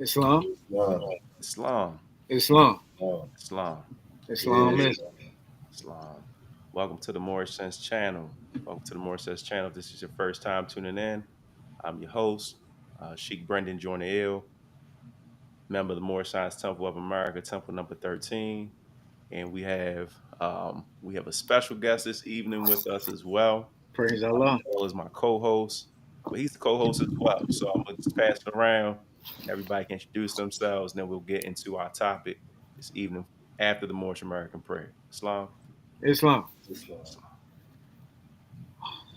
Islam, Islam, Islam, Islam, Islam, Islam, Islam, yes, Islamism. Islam. Welcome to the Moorish Sense channel. Welcome to the Moorish Sense channel. If this is your first time tuning in, I'm your host, Sheikh Brendan Jordan Ill, member of the Moorish Science Temple of America, Temple number 13. And we have a special guest this evening with us as well. Praise Allah. Well as my co-host. Well, he's the co-host as well. So I'm gonna just pass it around. Everybody can introduce themselves, and then we'll get into our topic this evening after the Moorish American prayer. Islam, Islam, Islam,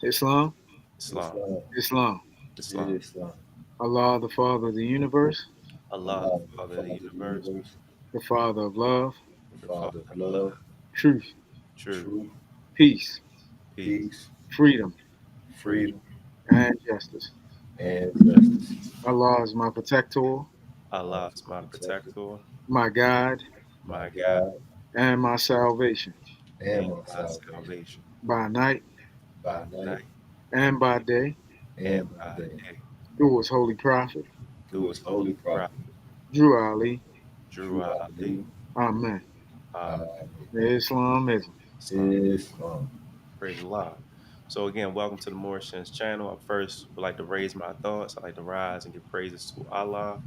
Islam, Islam, Islam, Islam. Islam. Islam, Allah, the Father of the universe, Allah, Allah, the the Father of the Father of the universe, universe, the Father of love, the the Father Father of of love, love, truth, truth, truth, peace, peace, peace, freedom, freedom. freedom, and justice. and justice. Allah is my protector, Allah Allah is is my my protector, protector, my guide, my my God, God, and my salvation and and my my salvation, salvation by night by by night night and by day and and by by day, day. through his holy prophet, through Through his his holy holy prophet, prophet, Drew Ali. Drew Drew Ali. Ali, Amen. Amen. Islamism. Islam. Islam. Praise Allah. So again, welcome to the Moorish Sense channel. I first would like to raise my thoughts. I like to rise and give praises to Allah,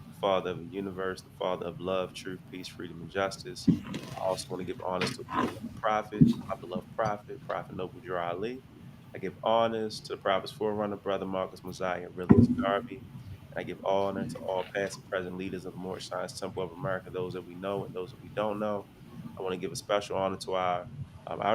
the Father of the universe, the Father of love, truth, peace, freedom, and justice. I also want to give honors to my prophet, my beloved prophet, Prophet Noble Drew Ali. I give honors to the prophet's forerunner, Brother Marcus Mosiah and Aurelius Garvey. And I give honor to all past and present leaders of the Moorish Science Temple of America, those that we know and those that we don't know. I want to give a special honor to our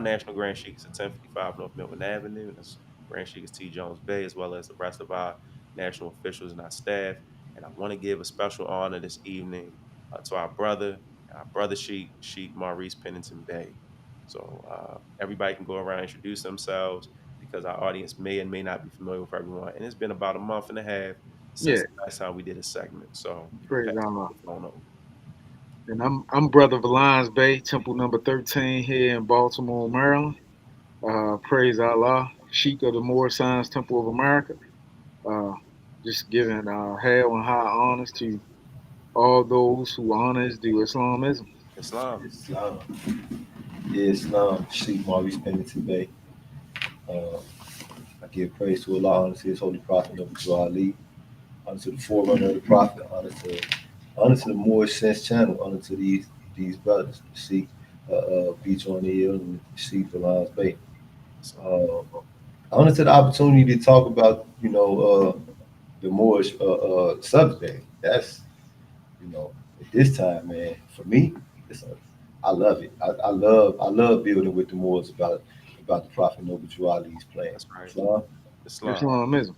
national Grand Sheik is at 1055 North Milton Avenue, and that's Grand Sheik is T. Jones Bay, as well as the rest of our national officials and our staff. And I want to give a special honor this evening to our brother Sheik Maurice Pennington Bay. So everybody can go around and introduce themselves because our audience may and may not be familiar with everyone. And it's been about a month and a half since Yeah, the last time we did a segment. So praise pass the Allah. microphone over. And I'm brother Valines Bay, Temple number 13 here in Baltimore, Maryland. Praise Allah, Sheik of the Moor Science Temple of America. Uh, just giving hail and high honors to all those who honor is due Islamism. Islam. Islam. Islam. Sheikh Maurice Pennington Bay. Uh, I give praise to Allah, honor to His holy prophet, Nabi Ali, honor to the forerunner of the prophet, honor to the Moorish Sense channel, honor to these brothers, Sheikh Beach on the Hill and Sheikh Valance Bay. Islam. Uh, honor to the opportunity to talk about, the Moorish subject. That's, at this time, man, for me, I love it. I love building with the Moors about the Prophet Noble Drew Ali's plan. That's right. Islam, Islam. Islamism.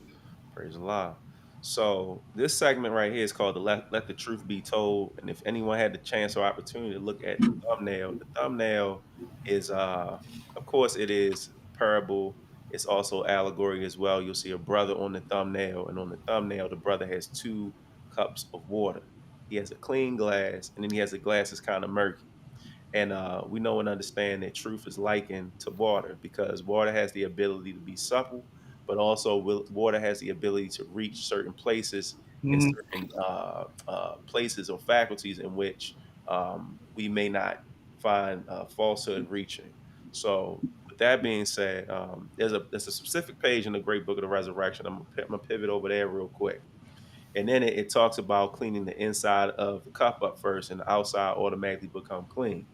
Praise Allah. So this segment right here is called the Let the Truth Be Told. And if anyone had the chance or opportunity to look at the thumbnail is of course it is parable. It's also allegory as well. You'll see a brother on the thumbnail, and on the thumbnail, the brother has two cups of water. He has a clean glass, and then he has a glass that's kind of murky. And we know and understand that truth is likened to water because water has the ability to be supple, but also water has the ability to reach certain places and Hmm. certain places or faculties in which we may not find falsehood reaching. So, with that being said, there's a specific page in the Great Book of the Resurrection. I'm gonna pivot over there real quick, and then it talks about cleaning the inside of the cup up first, and the outside automatically become clean,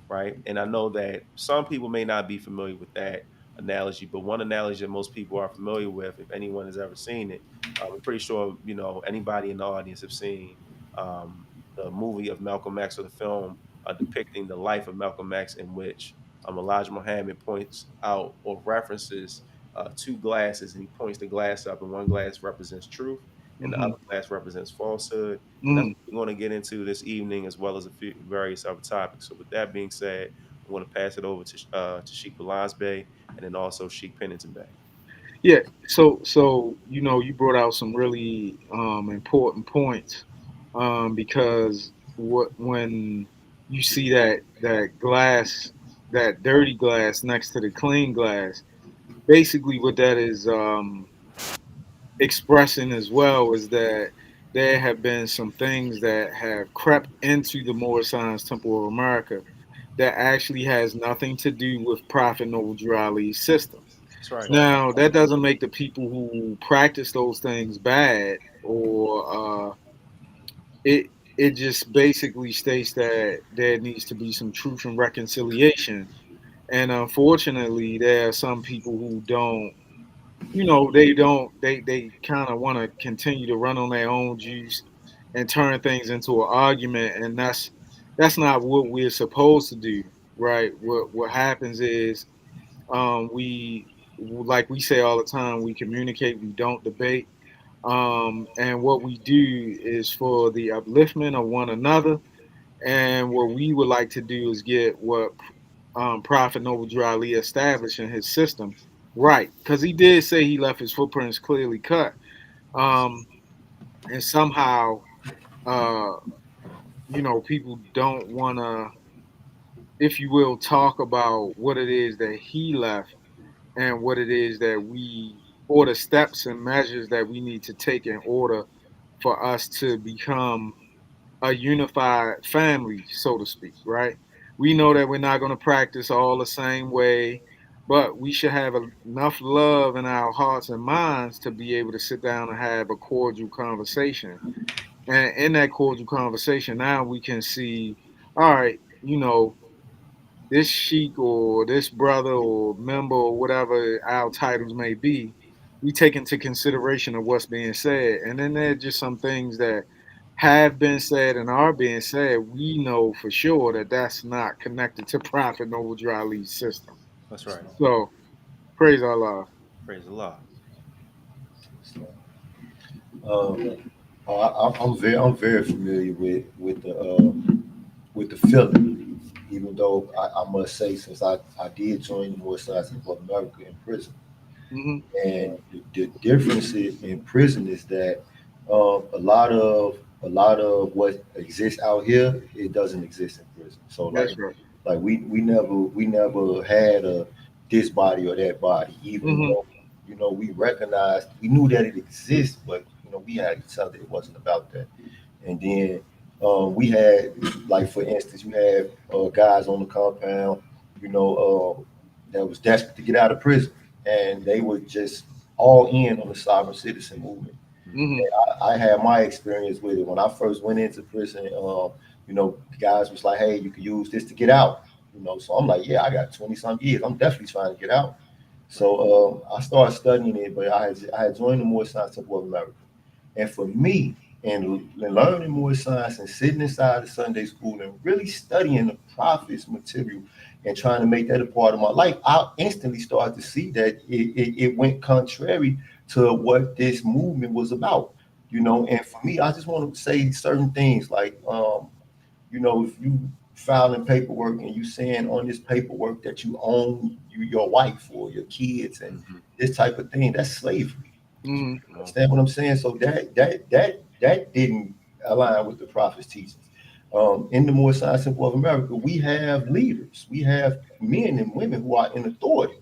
right? And I know that some people may not be familiar with that analogy, but one analogy that most people are familiar with, if anyone has ever seen it, I'm pretty sure anybody in the audience have seen the movie of Malcolm X or the film depicting the life of Malcolm X, in which Elijah Muhammad points out or references two glasses, and he points the glass up, and one glass represents truth, and the Mm-hmm. other glass represents falsehood. And that's Mm-hmm. what we're going to get into this evening, as well as a few various other topics. So, with that being said, I'm going to pass it over to Sheik Balans Bay, and then also Sheik Pennington Bay. Yeah. So you brought out some really important points, because when you see that glass, that dirty glass next to the clean glass, basically what that is expressing as well is that there have been some things that have crept into the Moorish Science Temple of America that actually has nothing to do with Prophet Noble Drew Ali's system. That's right. Now, that doesn't make the people who practice those things bad, or it it just basically states that there needs to be some truth and reconciliation. And unfortunately, there are some people who don't, they don't, they kind of want to continue to run on their own juice and turn things into an argument, and that's not what we're supposed to do, right? What happens is, we, like we say all the time, we communicate, we don't debate. And what we do is for the upliftment of one another. And what we would like to do is get what Prophet Noble Drew Ali established in his system right. Because he did say he left his footprints clearly cut. Um, and somehow, uh, people don't want to, if you will, talk about what it is that he left and what it is that or the steps and measures that we need to take in order for us to become a unified family, so to speak, right? We know that we're not going to practice all the same way, but we should have enough love in our hearts and minds to be able to sit down and have a cordial conversation. And in that cordial conversation, now we can see, all right, this sheik or this brother or member or whatever our titles may be, we take into consideration of what's being said. And then there are just some things that have been said and are being said. We know for sure that that's not connected to Prophet Noble Drew Ali's system. That's right. So praise Allah. Praise Allah. So, I'm very familiar with the feeling, even though I must say, since I did join the Moorish Science of America in prison, Hmm. and the difference in prison is that a lot of what exists out here, it doesn't exist in prison. So That's right. like we never had a this body or that body, even Hmm. though we knew that it exists, but we had each other. It wasn't about that. And then we had, like, for instance, you had guys on the compound, that was desperate to get out of prison, and they were just all in on the sovereign citizen movement. Hmm. I had my experience with it when I first went into prison. Guys was like, "Hey, you can use this to get out." So I'm like, "Yeah, I got 20 some years. I'm definitely trying to get out." Right. So I started studying it, but I had joined the Moorish Science Temple of America. And for me, and learning more science and sitting inside the Sunday school and really studying the prophets material and trying to make that a part of my life, I instantly started to see that it went contrary to what this movement was about. And for me, I just want to say certain things like, if you filing paperwork and you saying on this paperwork that you own your wife or your kids and Mm-hmm. this type of thing, that's slavery. Hmm. Come on. Understand what I'm saying? So that didn't align with the prophet's teachings. In the Moorish Science Temple of America, we have leaders, we have men and women who are in authority.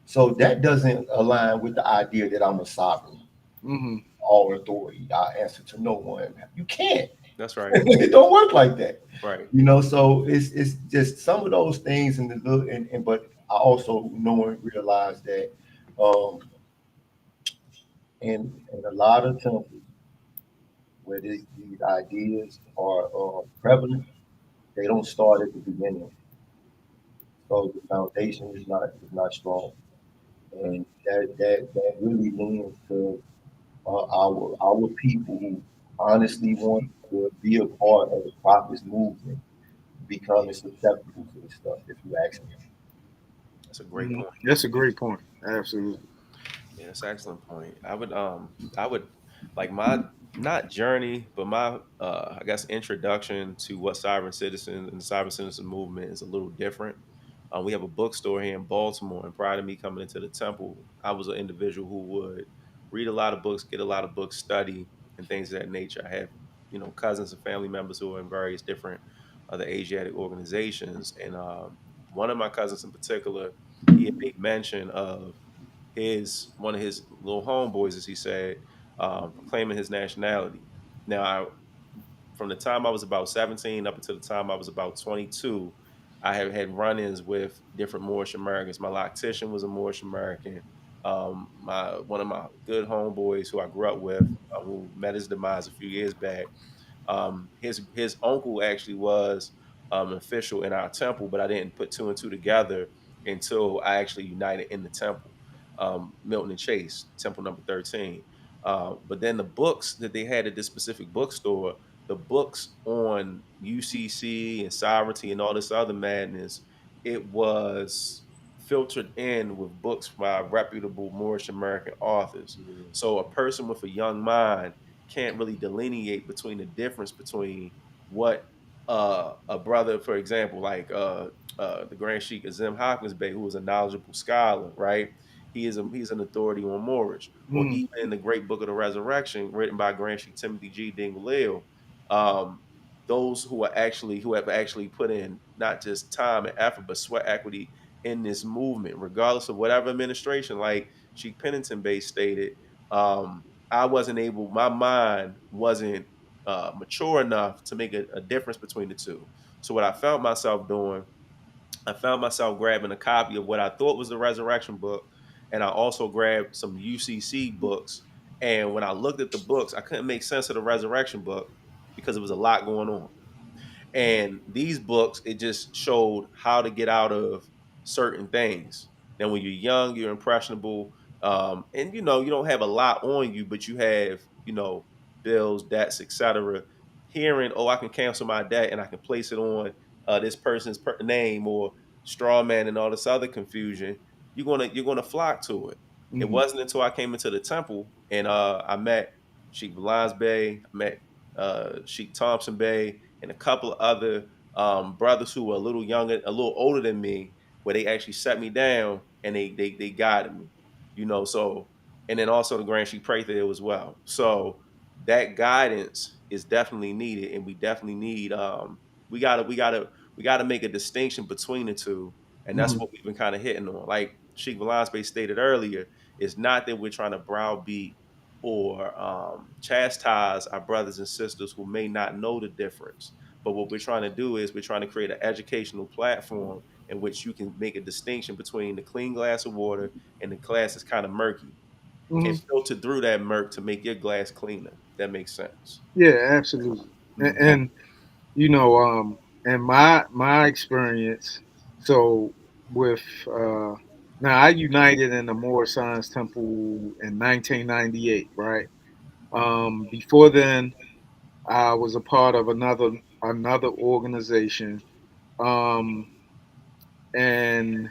So that doesn't align with the idea that I'm a sovereign, Hmm. all authority. I answer to no one. You can't. That's right. It don't work like that. Right. So it's just some of those things in the look, and but I also know and realize that um, in a lot of temples where these ideas are prevalent, they don't start at the beginning. So the foundation is not strong, and that really leans to our people who honestly want to be a part of the prophet's movement becoming susceptible to this stuff. If you ask me. That's a great Hmm. point. That's a great point. Absolutely. Yeah, that's an excellent point. I would like my not journey, but my I guess introduction to what Sovereign Citizen and the Sovereign Citizen movement is a little different. We have a bookstore here in Baltimore, and prior to me coming into the temple, I was an individual who would read a lot of books, get a lot of books, study, and things of that nature. I have, cousins and family members who are in various different other Asiatic organizations, and one of my cousins in particular, he had made mention of his one of his little homeboys, as he said, proclaiming his nationality. Now, from the time I was about 17 up until the time I was about 22, I have had run-ins with different Moorish Americans. My loctician was a Moorish American. My one of my good homeboys who I grew up with, who met his demise a few years back, his uncle actually was an official in our temple, but I didn't put two and two together until I actually united in the temple, Milton and Chase, Temple number 13. But then the books that they had at this specific bookstore, the books on UCC and sovereignty and all this other madness, it was filtered in with books by reputable Moorish American authors. Yeah. So a person with a young mind can't really delineate between the difference between what a brother, for example, like the Grand Sheikh Azim Hopkins Bey, who is a knowledgeable scholar, right? He's an authority on Moorish, or Mm, even in the Great Book of the Resurrection, written by Grand Sheikh Timothy G. Dingley, um, those who have actually put in not just time and effort, but sweat equity in this movement, regardless of whatever administration, like Sheikh Pennington Bey stated. I wasn't able, my mind wasn't mature enough to make a difference between the two. So what I found myself doing, I found myself grabbing a copy of what I thought was the Resurrection book, and I also grabbed some UCC books. And when I looked at the books, I couldn't make sense of the Resurrection book because there was a lot going on. And these books, it just showed how to get out of certain things. Now, when you're young, you're impressionable, and you don't have a lot on you, but you have bills, debts, etc. Hearing, oh, I can cancel my debt and I can place it on this person's name or straw man and all this other confusion, you're gonna flock to it. It mm, wasn't until I came into the temple and I met Sheikh Valans Bey, I met Sheikh Thompson Bey, and a couple of other brothers who were a little younger, a little older than me, where they actually set me down and they guided me, So, and then also the Grand Sheikh Prather as well. So that guidance is definitely needed, and we definitely need we gotta make a distinction between the two, and that's mm, what we've been kind of hitting on. Like Sheikh Valance Bey stated earlier, it's not that we're trying to browbeat or chastise our brothers and sisters who may not know the difference. But what we're trying to do is we're trying to create an educational platform in which you can make a distinction between the clean glass of water and the glass that's kind of murky, and mm. filter through that murk to make your glass cleaner. That makes sense. Yeah, absolutely. And, Mhm. and you know, in my experience, so with now I united in the Moorish Science Temple in 1998, right? Before then, I was a part of another organization, um, and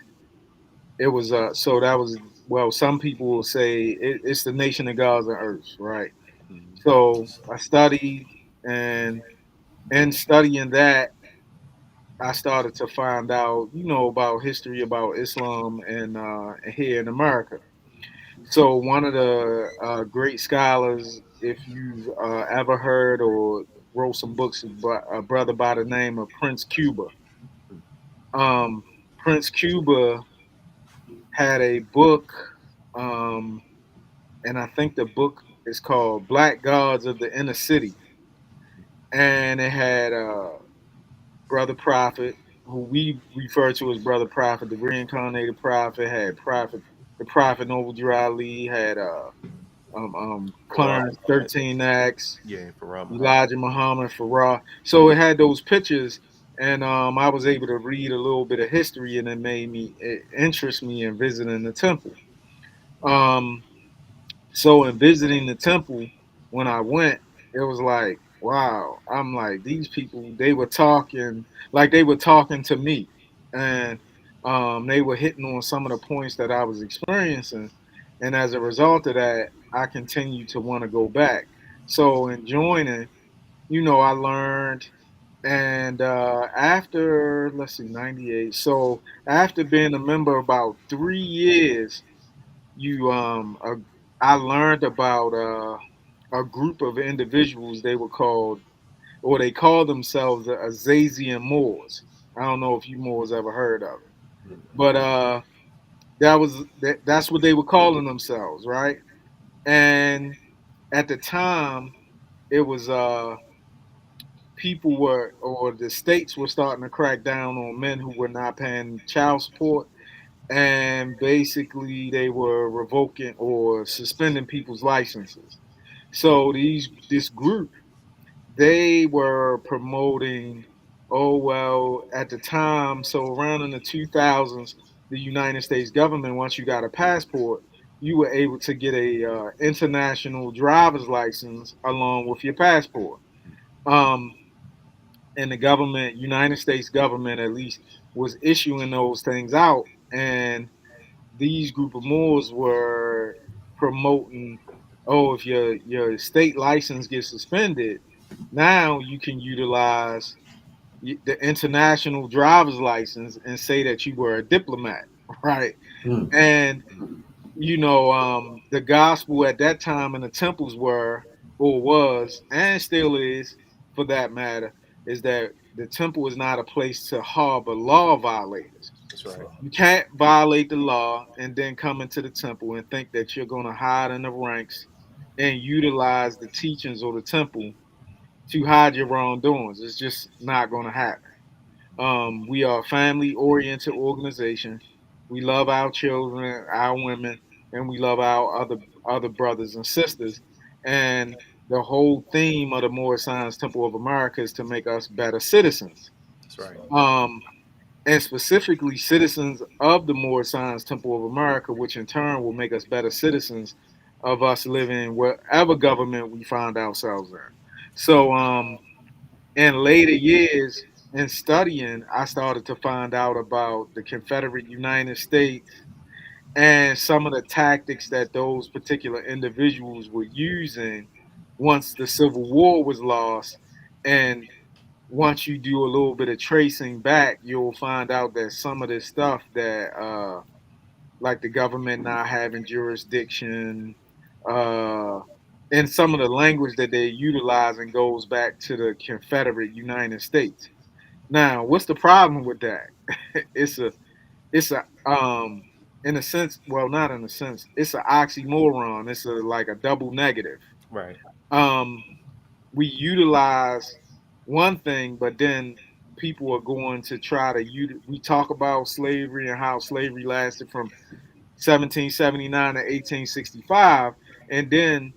it was so that was, well, some people will say it's the nation of gods and earth, right? Mhm. So I studied, and in studying that, I started to find out, about history about Islam and here in America. So one of the great scholars, if you've ever heard or wrote some books, is a brother by the name of Prince Cuba. Prince Cuba had a book, um, and I think the book is called Black Gods of the Inner City, and it had Brother Prophet, who we refer to as Brother Prophet, the reincarnated prophet, had the Prophet Noble Drew Ali, had Farah Clarence Muhammad. 13 Acts, Yeah, Farah Muhammad. Elijah Muhammad, Farah. So it had those pictures, and I was able to read a little bit of history, and it interest me in visiting the temple. Um, so in visiting the temple, when I went, it was like, wow. I'm like, these people, they were talking to me, and they were hitting on some of the points that I was experiencing, and as a result of that, I continued to want to go back. So in joining, I learned, and after, let's see, 98. So after being a member about 3 years, you I learned about a group of individuals. They were called, or they called themselves, the Azazian Moors. I don't know if you Moors ever heard of it, but that's what they were calling themselves, right? And at the time, it was people were, or the states were starting to crack down on men who were not paying child support, and basically they were revoking or suspending people's licenses. So this group, they were promoting, oh well, at the time, so around in the 2000s, the United States government, once you got a passport, you were able to get a international driver's license along with your passport. Um, and the government, United States government at least, was issuing those things out, and these group of Moors were promoting, oh, if your state license gets suspended, now you can utilize the international driver's license and say that you were a diplomat, right? Mm. And the gospel at that time in the temples were, or was, and still is, for that matter, is that the temple is not a place to harbor law violators. That's right. You can't violate the law and then come into the temple and think that you're going to hide in the ranks and utilize the teachings of the temple to hide your wrongdoings. It's just not going to happen. We are a family oriented organization. We love our children, our women, and we love our other brothers and sisters. And the whole theme of the Moorish Science Temple of America is to make us better citizens. That's right. Um, and specifically citizens of the Moorish Science Temple of America, which in turn will make us better citizens of us living wherever government we find ourselves in. So, in later years in studying, I started to find out about the Confederate United States and some of the tactics that those particular individuals were using once the Civil War was lost. And once you do a little bit of tracing back, you'll find out that some of this stuff that, like the government not having jurisdiction, uh, and some of the language that they're utilizing goes back to the Confederate United States. Now, what's the problem with that? it's a it's a in a sense, well, not in a sense, it's an oxymoron. It's like a double negative. Right. Um, we utilize one thing, but then people are going to try to we talk about slavery and how slavery lasted from 1779 to 1865, and then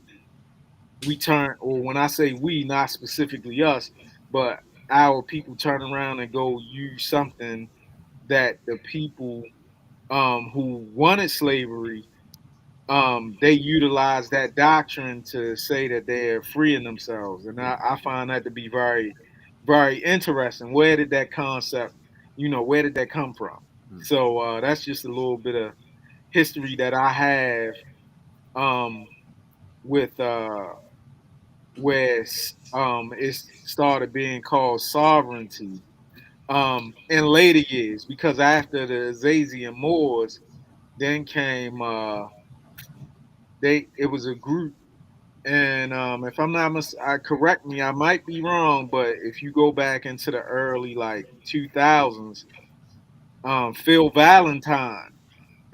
we turn, or when I say we, not specifically us, but our people turn around and go use something that the people who wanted slavery, they utilize that doctrine to say that they're freeing themselves, and I find that to be very, very interesting. Where did that concept, where did that come from? Mm. So that's just a little bit of history that I have, um, with where it started being called sovereignty in later years, because after the Zazian Moors, then came it was a group, and if I'm not correct me, I might be wrong, but if you go back into the early like 2000s, Phil Valentine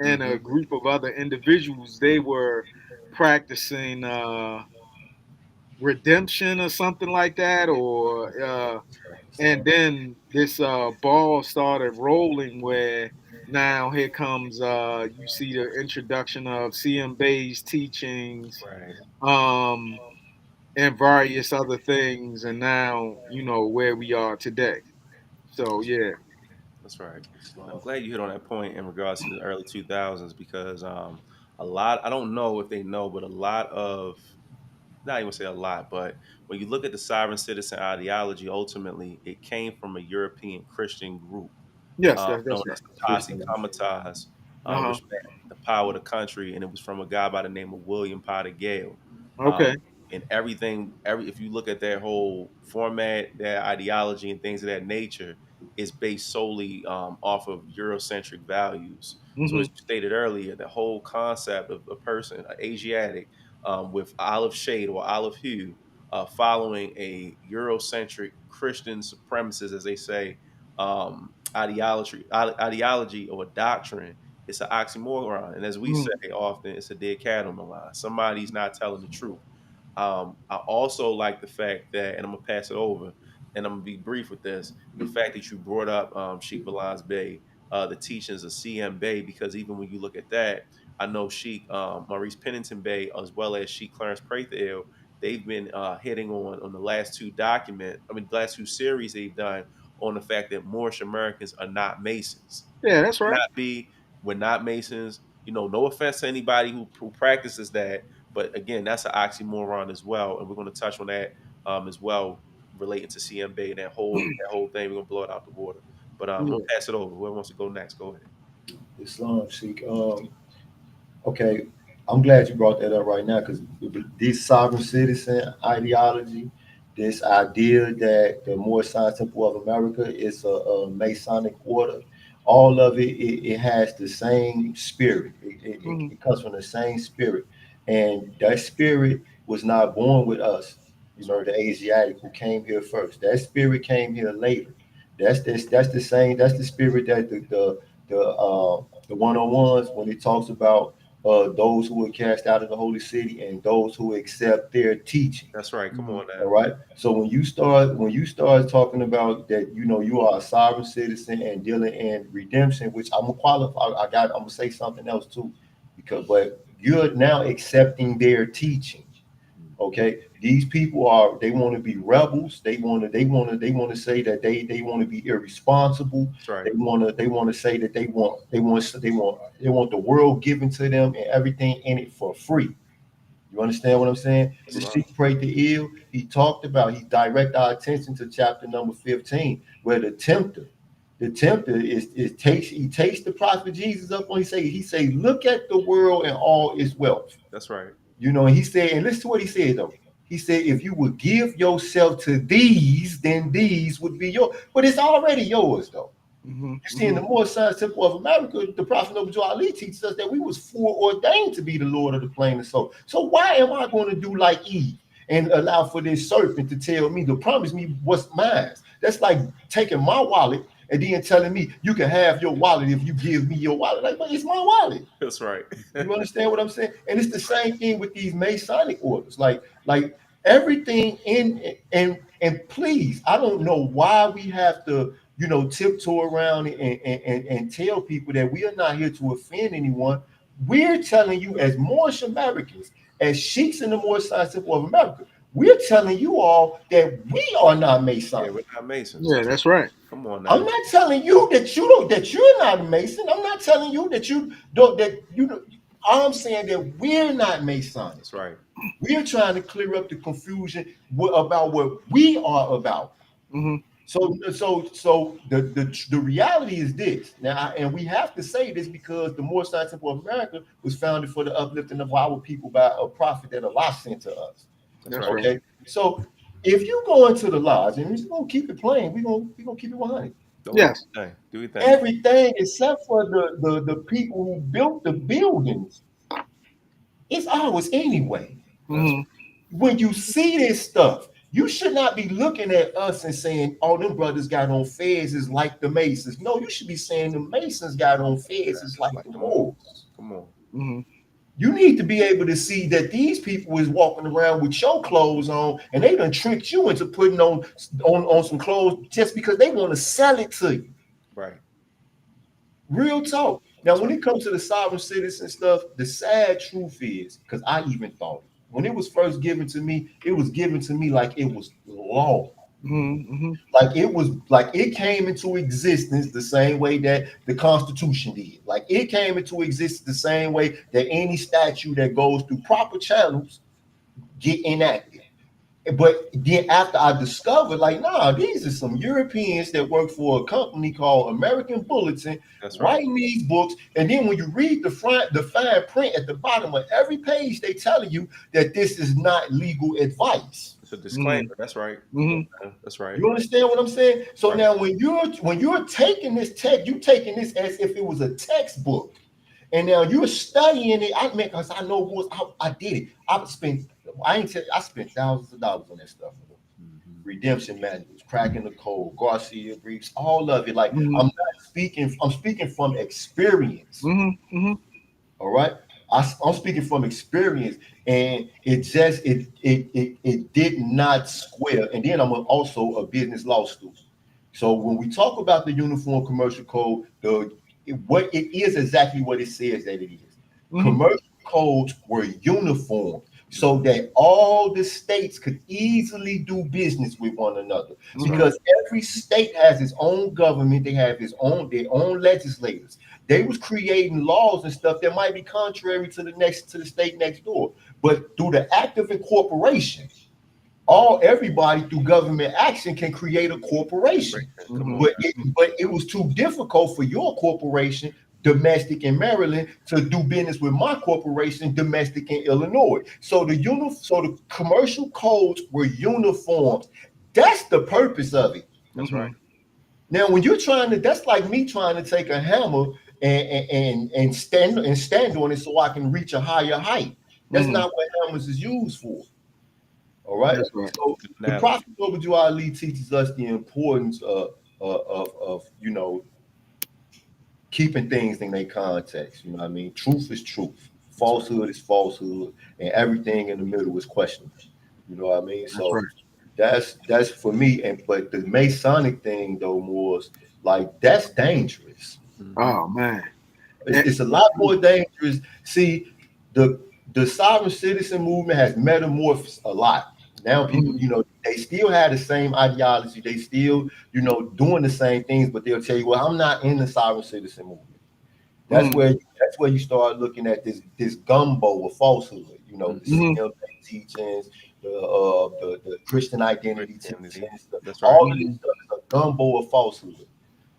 and Mm-hmm. a group of other individuals, they were practicing redemption or something like that, or and then this ball started rolling where now here comes, you see the introduction of CM Bay's teachings, Right. um, and various other things, and now where we are today. So yeah. That's right. And I'm glad you hit on that point in regards to the early 2000s because a lot, I don't know if they know, but a lot of, not even say a lot, but when you look at the sovereign citizen ideology, ultimately it came from a European Christian group Yes, that's known right. as the Posse Comitatus, Uh-huh. which meant the power of the country, and it was from a guy by the name of William Potter Gale. Um, Okay. and everything, if you look at their whole format, their ideology and things of that nature, is based solely off of Eurocentric values. So Hmm. as you stated earlier, the whole concept of a person, an Asiatic, with olive shade or olive hue, following a Eurocentric Christian supremacist, as they say, ideology or doctrine, it's an oxymoron. And as we Hmm. say often, it's a dead cat on the line. Somebody's not telling the truth. I also like the fact that, and I'm gonna pass it over, and I'm gonna be brief with this. The fact that you brought up Sheikh Valance Bey, the teachings of CM Bey, because even when you look at that, I know Sheikh Maurice Pennington Bey as well as Sheikh Clarence Prathiel, they've been hitting on the last last two series they've done on the fact that Moorish Americans are not Masons. Yeah, that's right. Not be, we're not Masons. No offense to anybody who practices that, but again, that's an oxymoron as well, and we're going to touch on that as well, relating to CM Bay and that whole thing. We're going to blow it out the water. But I'm Yeah. gonna pass it over. Whoever wants to go next, go ahead. Islam, Sheikh. Okay, I'm glad you brought that up right now because this sovereign citizen ideology, this idea that the Moorish Science Temple of America is a Masonic order, all of it has the same spirit. Hmm. It comes from the same spirit, and that spirit was not born with us. You know, the Asiatic who came here first. That spirit came here later. That's the same. That's the spirit that the 101s when it talks about those who are cast out of the holy city and those who accept their teaching. That's right. Come Hmm. on All now. right. So when you start talking about that, you are a sovereign citizen and dealing in redemption, which I'm gonna qualify. I'm gonna say something else too, but you're now accepting their teaching. Okay, these people they want to be rebels. They want to say that they want to be irresponsible. That's right. They want to say that they want the world given to them and everything in it for free. You understand what I'm saying? The Islam. sheep prayed the ill. He direct our attention to chapter number 15, where the tempter he takes the prophet Jesus up on. He say, look at the world and all its wealth. That's right. And he said, and listen to what he said though. He said, if you would give yourself to these, then these would be yours. But it's already yours though. Hmm. You see, in the Moorish Science Temple of America, the Prophet Noble Joe Ali teaches us that we was foreordained to be the Lord of the plain and soul. So why am I going to do like Eve and allow for this serpent to tell me, to promise me what's mine? That's like taking my wallet and then telling me you can have your wallet if you give me your wallet. Like, but it's my wallet. That's right. You understand what I'm saying? And it's the same thing with these Masonic orders. Like everything and please, I don't know why we have to, tiptoe around and tell people that we are not here to offend anyone. We're telling you, as Moorish Americans, as sheiks in the Moorish Science Temple of America, we're telling you all that we are not Yeah, Masonic. we're not Masons. Yeah, that's right. Come on I'm now. not telling you that you're not a Mason. I'm not telling you that you don't that you. I'm saying that we're not Masonic. That's right. We're trying to clear up the confusion about what we are about. Hmm. So the reality is this now, and we have to say this because the Moorish Science Temple of America was founded for the uplifting of our people by a prophet that Allah sent to us. That's That's right. right. Okay, so if you go into the lodge, and we're just gonna keep it plain, we're gonna keep it 100. Go Yes. ahead. Do your thing. Everything except for the people who built the buildings, it's ours anyway. That's Hmm. When you see this stuff, you should not be looking at us and saying, "Oh, them brothers got on fez is like the Masons." No, you should be saying the Masons got on fez is like like the the Moors. Moors. Come on. Hmm. You need to be able to see that these people is walking around with your clothes on, and they done tricked you into putting on some clothes just because they want to sell it to you. Right. Real talk. Now, That's when right. it comes to the sovereign citizen stuff, the sad truth is, because I even thought it, when it was first given to me, it was given to me like it was law. Hmm. Like it came into existence the same way that the Constitution did. Like it came into existence the same way that any statute that goes through proper channels get enacted. But then after I discovered, like, nah, these are some Europeans that work for a company called American Bulletin, That's right. writing these books. And then when you read the fine print at the bottom of every page, they telling you that this is not legal advice. It's a Mm-hmm. disclaimer. That's right. Come on, Mm-hmm. man. That's right. You understand what I'm saying? So Right. now when you're taking this text, you taking this as if it was a textbook. And now you're studying it. I mean, because I know what I did it. I spent thousands of dollars on that stuff. Mhm. Redemption manuals, cracking the code, Garcia briefs, all of it. Like Mm-hmm. I'm speaking from experience. Mm-hmm. All right. I'm speaking from experience, and it did not square. And then I'm also a business law student. So when we talk about the Uniform Commercial Code, what it is exactly what it says that it is. Mm-hmm. Commercial codes were uniform so Mhm. that all the states could easily do business with one another. That's right. Because every state has its own government, they have their own legislators. They was creating laws and stuff that might be contrary to the state next door. But through the act of incorporation, everybody through government action can create a corporation. Come Mm-hmm. on, But man. it was too difficult for your corporation, domestic in Maryland, to do business with my corporation, domestic in Illinois. So the commercial codes were uniform. That's the purpose of it. That's Mm-hmm. right. Now, when you're trying to, that's like me trying to take a hammer and stand on it so I can reach a higher height. That's Mm-hmm. not what hammers is used for. All right. That's right. So Good the analogy. Prophet Noble Ali teaches us the importance of keeping things in their context. You know what I mean? Truth is truth. That's right. Falsehood is falsehood, and everything in the middle is questionable. You know what I mean? That's So right. that's for me. And but the Masonic thing though, Morris, like that's dangerous. Mhm. Oh man. It's, Eh, it's a lot more dangerous. See, the the sovereign citizen movement has metamorphosed a lot. Now people, mhm. they still have the same ideology. They still, doing the same things, but they'll tell you, well, I'm not in the sovereign citizen movement. That's Mhm. where that's where you start looking at this gumbo of falsehood. The Mhm. Mhm. CMA teachings, the Christian identity Christianity. teachings, That's right. all of this Mhm. stuff is a gumbo of falsehood.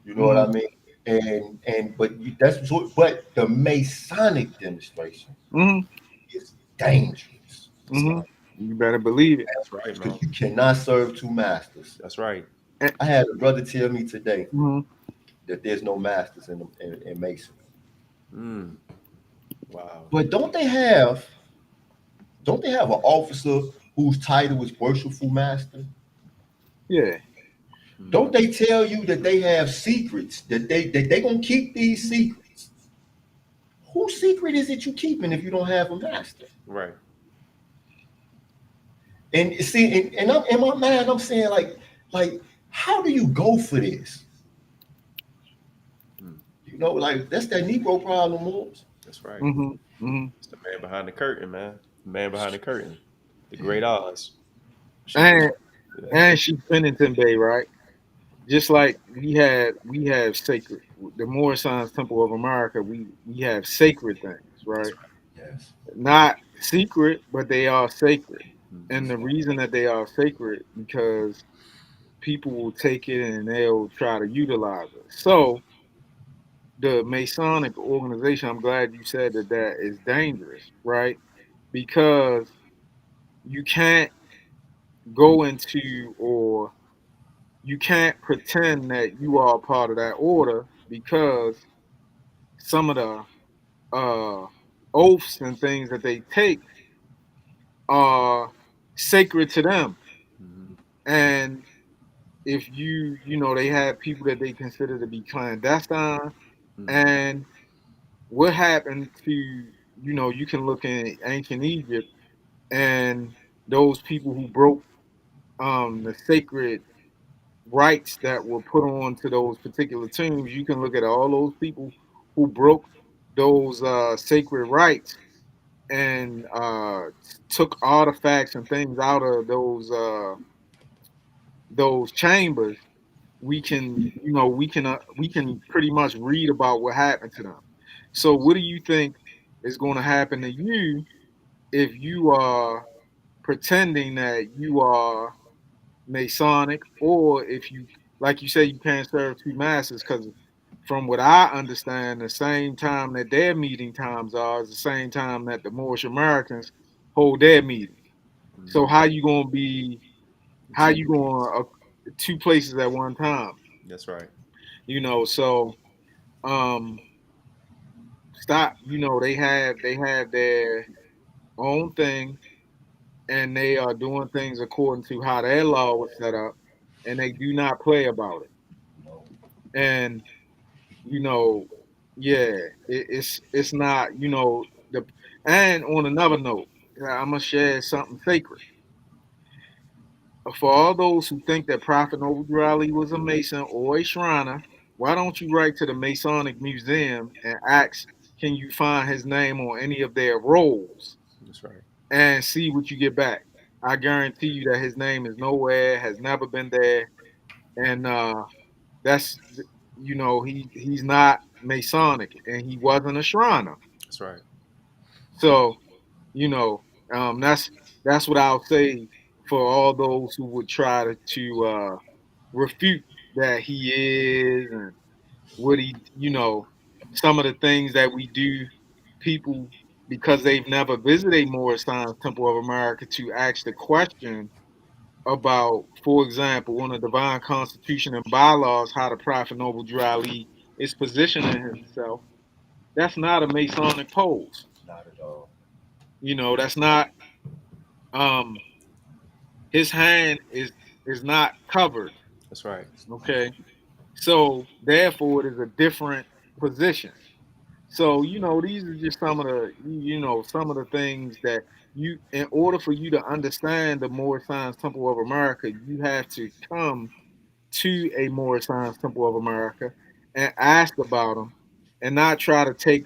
You know what I Mhm. mean? But the Masonic demonstration Mhm. is dangerous That's Mhm. right. You better believe it. That's right, because man. you cannot serve two masters. That's right. Eh, I had a brother tell me today mhm. that there's no masters in Masonry. Mm. Wow. But don't they have an officer whose title is worshipful master? Yeah. Don't Mhm. they tell you that they have secrets, that they gonna keep these secrets? Whose secret is it you keeping if you don't have a master? Right. And see, and I'm in my mind, I'm saying like, how do you go for this? Mm. Like that's that Negro problem, Moors. That's right. Mhm. Mhm. It's the man behind the curtain, man. The man behind the curtain. The great Oz. Shaka. And Yeah. and she's Pennington Bay, right? Just like we have sacred the Moorish Science Temple of America, we have sacred things, That's right? right. Yes. Not secret, but they are sacred. Mhm. And the reason that they are sacred because people will take it and they'll try to utilize it. So the Masonic organization, I'm glad you said that is dangerous, right? Because you can't go into or you can't pretend that you are a part of that order because some of the uh, oaths and things that they take are sacred to them. Mhm. And if they have people that they consider to be clandestine, Mhm. and what happened to, you can look in ancient Egypt and those people who broke the sacred rites that were put on to those particular tombs. You can look at all those people who broke those sacred rites and took artifacts and things out of those chambers. We can pretty much read about what happened to them. So what do you think is going to happen to you if you are pretending that you are Masonic, or if you, like you say, you can't serve two masters, because from what I understand, the same time that their meeting times are is the same time that the Moorish Americans hold their meeting. So Mhm. how you gonna be? How Two. you going two places at one time? That's right. So stop. They have their own thing, and they are doing things according to how their law was set up, and they do not play about it. No, And you know, yeah, it's not, the. And on another note, I'm gonna share something sacred for all those who think that Prophet Noble Ali was a Mason or a Shriner. Why don't you write to the Masonic Museum and ask, can you find his name on any of their rolls, That's right. and see what you get back? I guarantee you that his name is nowhere, has never been there, and that's he's not Masonic, and he wasn't a Shriner. That's right. So you know that's what I'll say for all those who would try to refute that he is, and what he, some of the things that we do, people, because they've never visited Morris Science Temple of America, to ask the question about, for example, on the Divine Constitution and Bylaws, how the Prophet Noble Drew Ali is positioning himself. That's not a Masonic pose. not at all. That's not. Um, his hand is not covered. That's right. Okay, so therefore it is a different position. So these are just some of the things that in order for you to understand the Moorish Science Temple of America, you have to come to a Moorish Science Temple of America and ask about them, and not try to take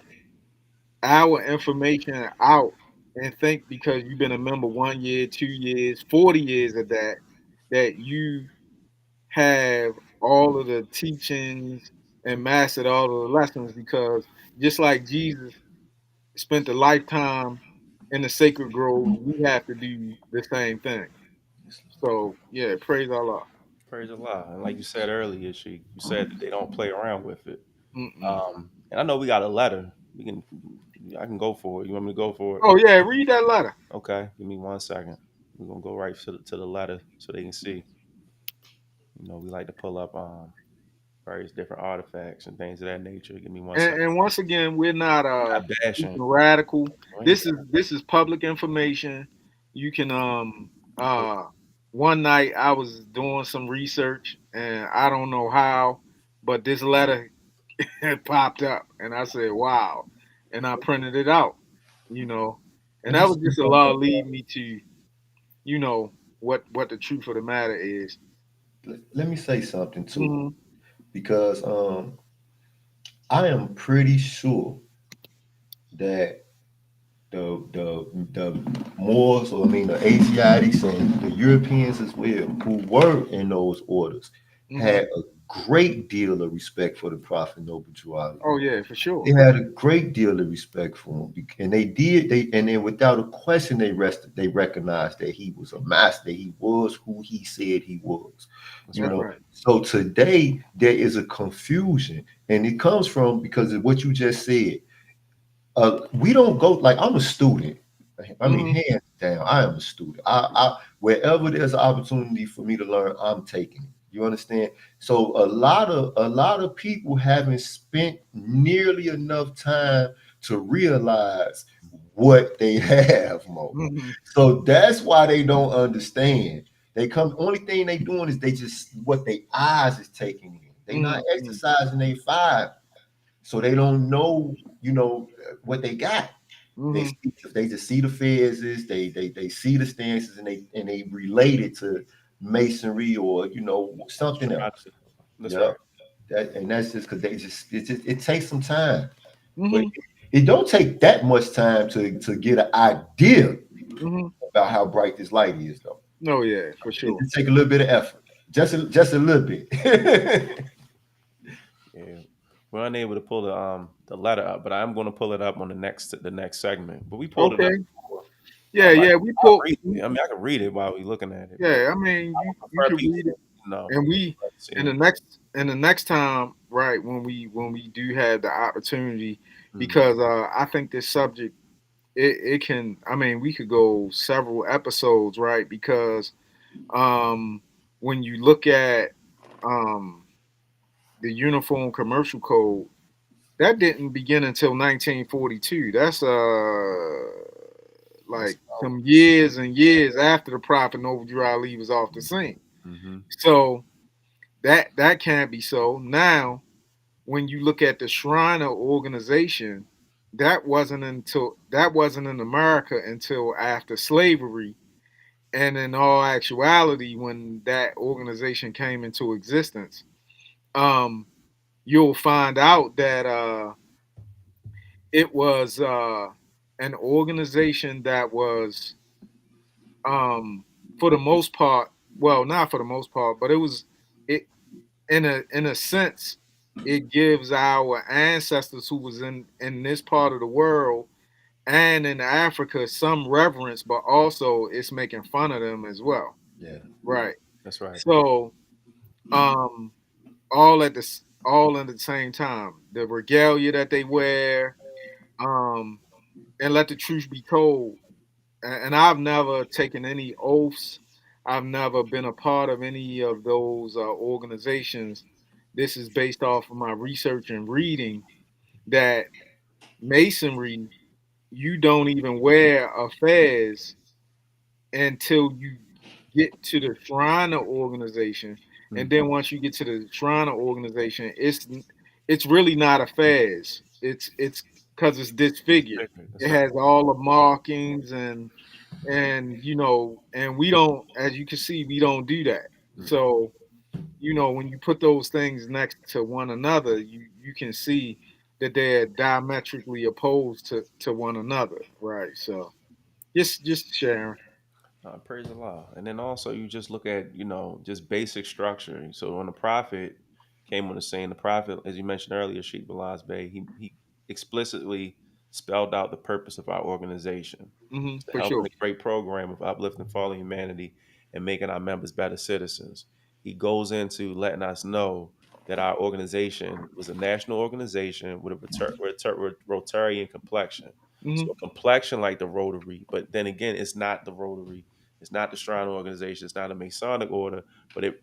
our information out and think because you've been a member 1 year, 2 years, 40 years of that you have all of the teachings and mastered all of the lessons, because just like Jesus spent a lifetime in the sacred grove, we have to do the same thing. So yeah, praise Allah. Praise Allah. And like you said earlier, you said that they don't play around with it. Mm-mm. And I know we got a letter. I can go for it. You want me to go for it? Oh yeah, read that letter. Okay. Give me 1 second. We're gonna go right to the letter so they can see. We like to pull up various different artifacts and things of that nature. Give me one And, second. and once again, we're not Not speaking bashing. radical. Right? This is public information. You can one night I was doing some research, and I don't know how, but this letter had popped up, and I said, "Wow!" And I printed it out. You know, and Let me that was say just a something. law lead me to what the truth of the matter is. Let me say something too, Hmm. because I am pretty sure that the Moors, or I mean the Asiatics and the Europeans as well, who were in those orders, Hmm. had a great deal of respect for the Prophet Noble Drew Ali. Oh yeah, for They sure. had a great deal of respect for him, and and then without a question, they recognized that he was a master, that he was who he said he was. That's You That's right. know, right. so today there is a confusion, and it comes from because of what you just said. We don't go like I'm a student. I mean, Hmm. hands down, I am a student. I wherever there's an opportunity for me to learn, I'm taking it. You understand? So a lot of people haven't spent nearly enough time to realize what they have, Mo. Hmm. So that's why they don't understand. They come only thing they doing is they just what their eyes is taking in. They not Hmm. exercising their five, so they don't know, what they got. They Hmm. see, they just see the phases, they see the stances, and they relate it to masonry or something else. That's Yeah, right. that's just because it takes some time, but Hmm. it don't take that much time to get an idea Hmm. about how bright this light is, though. Oh yeah, for It sure. just take a little bit of effort, just a little bit. Yeah. We're unable to pull the letter up, but I'm going to pull it up on the next segment. But we pulled it up Okay. before. Yeah, yeah. We I pull. read it. I mean, I can read it while we looking at it, but Yeah, I mean, I would you prefer can people, read it, and we seeing it. in the next time, right, when we do have the opportunity, Mhm. because I think this subject it can. I mean, we could go several episodes, right? Because um, when you look at um, the Uniform Commercial Code, that didn't begin until 1942. That's That's like some years and years after the Prophet Noble Drew Ali was off the scene. Mhm. So that can't be so. Now, when you look at the Shriner organization, that wasn't in America until after slavery. And in all actuality, when that organization came into existence, um, you'll find out that it was an organization that was, for the most part, well, not for the most part, but it was it in a sense, it gives our ancestors who was in this part of the world and in Africa some reverence, but also it's making fun of them as well. Yeah. Right. That's right. So, um, all at the same time, the regalia that they wear, um, and let the truth be told. And I've never taken any oaths. I've never been a part of any of those organizations. This is based off of my research and reading that masonry, you don't even wear a fez until you get to the Shriner organization. And Mhm. then once you get to the Shriner organization, it's really not a fez. It's because it's disfigured. That's It right. has all the markings and and we don't, as you can see, we don't do that. Mhm. So when you put those things next to one another, you can see that they're diametrically opposed to one another, right? So just sharing. Praise the law. And then also you just look at, just basic structure. So when the prophet came on the scene, the prophet, as you mentioned earlier, Sheikh Bilaz Bey, he explicitly spelled out the purpose of our organization to For help in sure. a great program of uplifting fallen humanity and making our members better citizens. He goes into letting us know that our organization was a national organization with a Rotarian complexion. hmm So a complexion like the Rotary, but then again, it's not the Rotary. It's not the Shrine organization. It's not a Masonic order,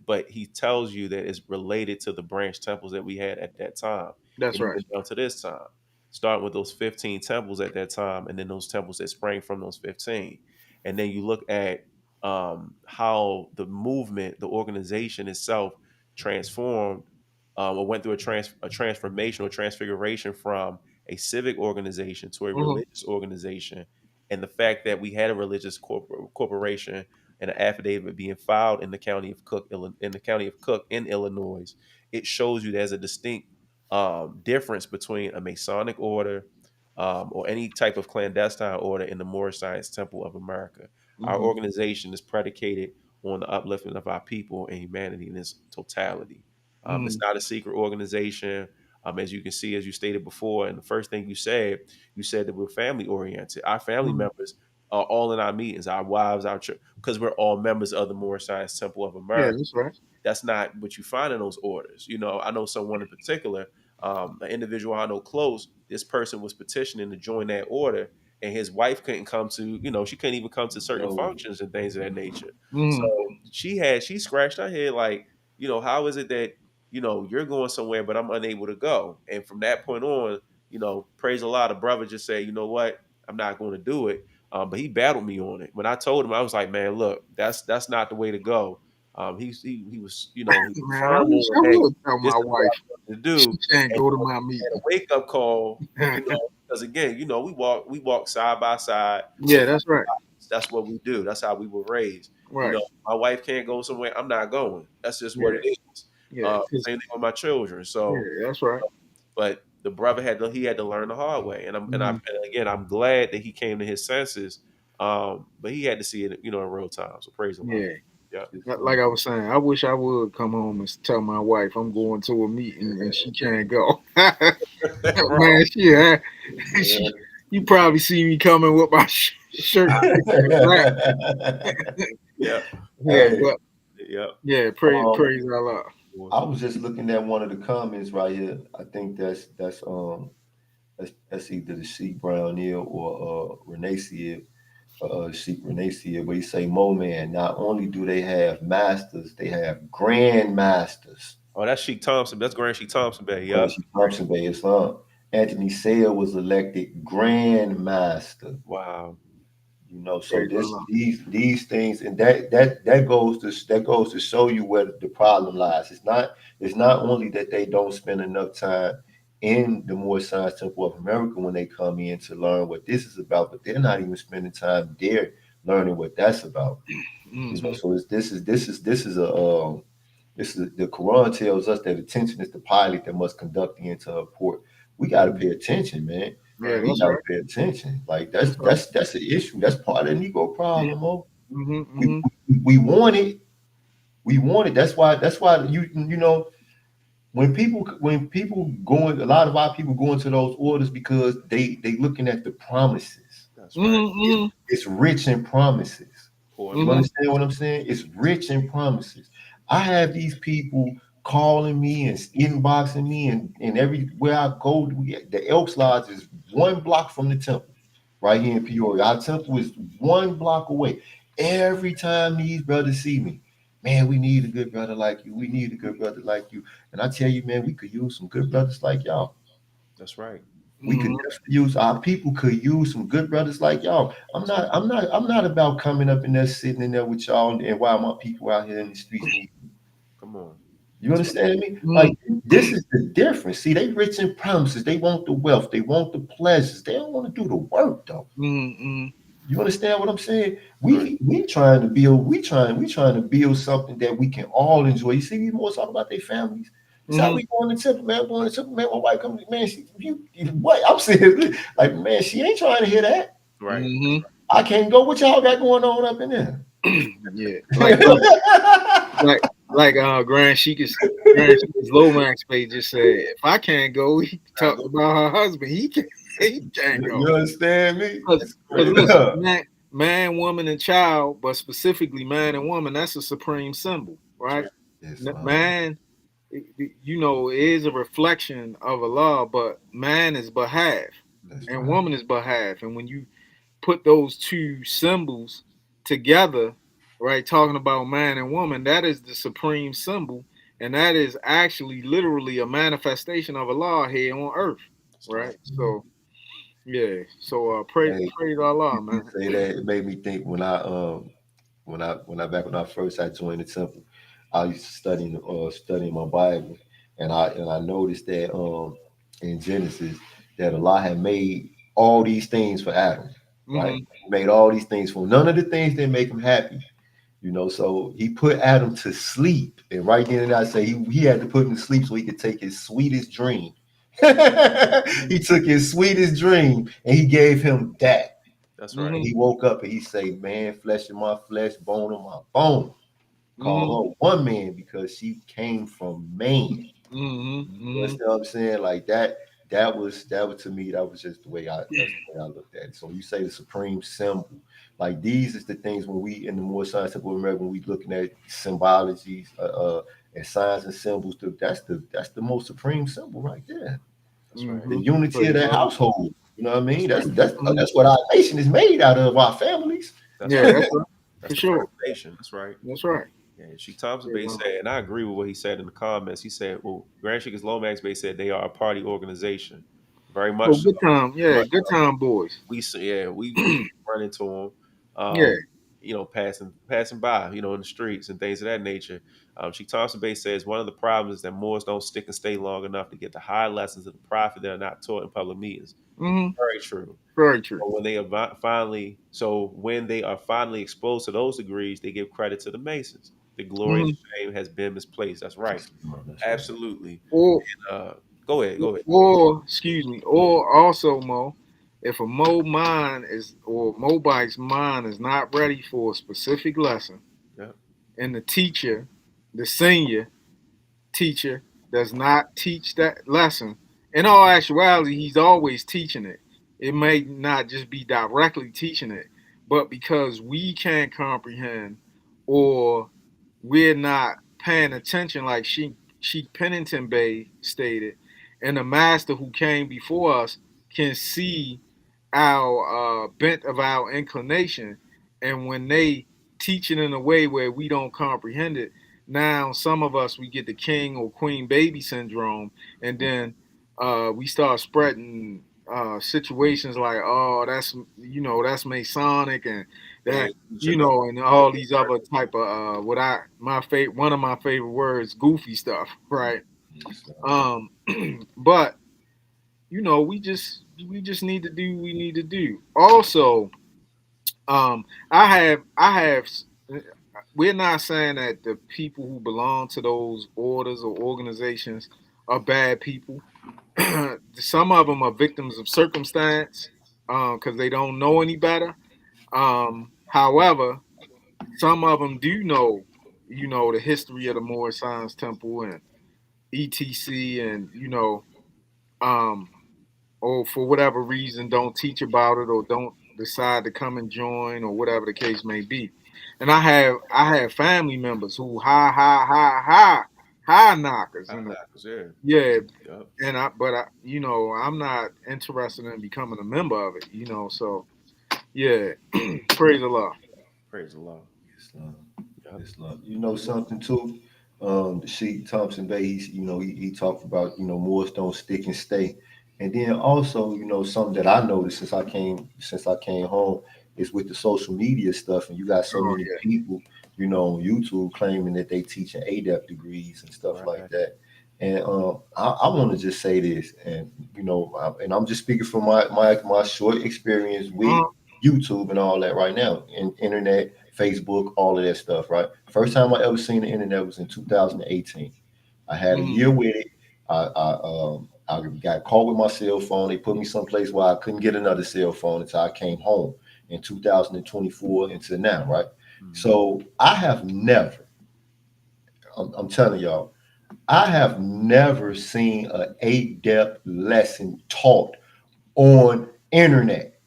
but he tells you that it's related to the branch temples that we had at that time, That's and right. even down to this time. Starting with those 15 temples at that time, and then those temples that sprang from those 15, and then you look at how the movement, the organization itself, transformed or went through a transformation or transfiguration from a civic organization to a hmm religious organization, and the fact that we had a religious corporation and an affidavit being filed in the county of Cook, in the county of Cook in Illinois, it shows you there's a distinct difference between a Masonic order or any type of clandestine order in the Moorish Science Temple of America. Our hmm organization is predicated on the uplifting of our people and humanity in its totality. It's hmm not a secret organization. As you can see, as you stated before, and the first thing you said that we're family oriented. Our family hmm members are all in our meetings, our wives, our children, because we're all members of the Moorish Science Temple of Yeah, America. that's right. That's not what you find in those orders. I know someone in particular, an individual I know close. This person was petitioning to join that order, and his wife couldn't come to. She couldn't even come to certain No. functions and things of that nature. So hmm she scratched her head like, how is it that you're going somewhere, but I'm unable to go? And from that point on, praise a lot. The brother just said, you know what, I'm not going to do it. But he battled me on it. When I told him, I was like, man, look, that's not the way to go. He was he was Man, I firm wish on, I hey, would tell this my is what wife I'm going to she do, can't and go to my had a meeting. wake up call, Yeah, because again, we walk side by side. We're that's right. That's what we do. That's how we were raised. Right. My wife can't go somewhere. I'm not going. That's just what Yeah. it is. Yeah. Same thing with my children. Yeah, So, that's right. but the brother he had to learn the hard way, hmm and again, I'm glad that he came to his senses. But he had to see it, in real time. So praise the Lord. Yeah. Yeah. It's Like I was saying, I wish I would come home and tell my wife I'm going to a meeting and she can't go. yeah. Man, she Yeah. she You probably see me coming with my shirt black. Yeah. Yeah, Hey, but Yep. yeah, um, praise Allah. I was just looking at one of the comments right here. I think that's either the Sheik Brown Neal or Renee Seed, Sheik Renee Seed, where you say, Mo man, not only do they have masters, they have grandmasters. Oh, that's Sheik Thompson. That's Grand Sheik Thompson, baby. Yep. Sheik Thompson Bay Islam. Anthony Sayre was elected grandmaster. Wow. So Praise this Allah. these things, and that goes to show you where the problem lies. It's not only that they don't spend enough time in the Moorish Science Temple of America when they come in to learn what this is about, but they're not even spending time there learning what that's about. Mm-hmm. So this is the Quran tells us that attention is the pilot that must conduct the entire port. We got to pay attention, man. Yeah, Right. We that's gotta right. pay attention. Like That's right. that's an issue. That's part of the Negro problem. Oh. Mm-hmm, We, mm-hmm, we want it. We want it. That's why when people going, a lot of our people go into those orders because they looking at the promises. That's right. mm-hmm, It's rich in promises. Pouring You mm-hmm, money. understand what I'm saying? It's rich in promises. I have these people calling me and inboxing me, and everywhere I go, the Elks Lodge is 1 block from the temple, right here in Peoria. Our temple is 1 block away. Every time these brothers see me, man, we need a good brother like you. We need a good brother like you. And I tell you, man, we could use some good brothers like y'all. That's right. We could mm-hmm. definitely use our people could use some good brothers like y'all. I'm not about coming up in there sitting in there with y'all and while my people out here in the streets need. Come on. You That's right. understand me? Mm-hmm. Like this is the difference. See, they rich in promises. They want the wealth. They want the pleasures. They don't want to do the work though. Mm-hmm. You understand what I'm saying? Right. We trying to build. We trying to build something that we can all enjoy. You see, these more talk about their families. It's how Mm-hmm. we going to temple, man. Going to temple, man. My wife comes, man. What? I'm saying, like, man, she ain't trying to hear that. Right. Mm-hmm. I can't go. What y'all got going on up in there? Yeah, like Grand Sheik's Lomax page just said, if I can't go, he talked about her husband. He can't go. You understand me? Because listen, man, woman, and child, but specifically man and woman, that's a supreme symbol, right? Yes, Man, is a reflection of Allah, but man is but half, that's and right. woman is but half. And when you put those two symbols together, right, talking about man and woman, that is the supreme symbol, and that is actually literally a manifestation of Allah here on earth, That's right. right? So yeah, so praise Allah, You man. say that it made me think when I first I joined the temple, I used to studying my Bible, and I noticed that in Genesis that Allah had made all these things for Adam, right? Hmm. He made all these things for him. None of the things that make him happy. So he put Adam to sleep, and right then and I say he had to put him to sleep so he could take his sweetest dream. He took his sweetest dream and he gave him that. That's right. And Hmm. he woke up and he say, "Man, flesh of my flesh, bone of my bone." Hmm. Call her one man because she came from man. Hmm. You Hmm. understand what I'm saying? Like that. That was to me. That was just the way that's the way I looked at it. So you say the supreme symbol. Like these is the things when we in the more science of America, when we looking at symbologies, and signs and symbols. That's the most supreme symbol right there. That's right. The Hmm. unity of Praise that Allah. household. You know what I mean? That's That's right. that's Mhm. that's what our nation is made out of. Our families. That's Yeah, right. that's right, That's for the sure. foundation. That's right. That's right. Yeah, Sheik Thompson Praise Bay Allah. said, and I agree with what he said in the comments. He said, well, Grand Sheik's Lomax Bay said they are a party organization. Very Oh, much so. good time. Very Yeah, much good time, boys. we run into them, Yeah. passing by, in the streets and things of that nature. Sheikh Thompson Bay says one of the problems is that Moors don't stick and stay long enough to get the high lessons of the prophet that are not taught in public meetings. Hmm. Very true. Very true. When they are finally exposed to those degrees, they give credit to the Masons. The glory and Hmm. shame has been misplaced. That's right. That's right. Absolutely. Or, Go ahead. Go ahead. excuse me, or also Mo, if a Mobite's mind is not ready for a specific lesson, Yeah. and the senior teacher, does not teach that lesson. In all actuality, he's always teaching it. it may not just be directly teaching it, but because we can't comprehend or we're not paying attention, like Sheik Pennington Bay stated, and the master who came before us can see our bent of our inclination, and when they teach it in a way where we don't comprehend it, now some of us we get the king or queen baby syndrome, and then we start spreading situations like, oh, that's that's Masonic and Yeah, that teaching up. and all these other type of one of my favorite words, goofy stuff, right? Yes, Um, but we just need to do what we need to do. Also, I have. We're not saying that the people who belong to those orders or organizations are bad people. Some of them are victims of circumstance because they don't know any better. However, some of them do know, the history of the Moorish Science Temple and ETC, and um, or for whatever reason don't teach about it or don't decide to come and join or whatever the case may be. And I have family members who high knockers, High knockers, yeah. yeah, Yup. and I'm not interested in becoming a member of it, so yeah, praise Allah. Praise the Lord. Islam. Yup. Islam. You know something too? The Sheikh Thompson Bay, he talked about, Moors don't stick and stay. And then also, something that I noticed since I came home is with the social media stuff, and you got so Oh many yeah. people, on YouTube claiming that they teaching ADEP degrees and stuff like Right. that. And I want to just say this, and and I'm just speaking from my short experience with Uh-huh. YouTube and all that right now, and internet, Facebook, all of that stuff. Right, first time I ever seen the internet was in 2018. I had a Mm, year with it. I got caught with my cell phone. They put me someplace where I couldn't get another cell phone until I came home in 2024 until now. Right, Mhm. so I have never. I'm telling y'all, I have never seen a ADEP lesson taught on internet.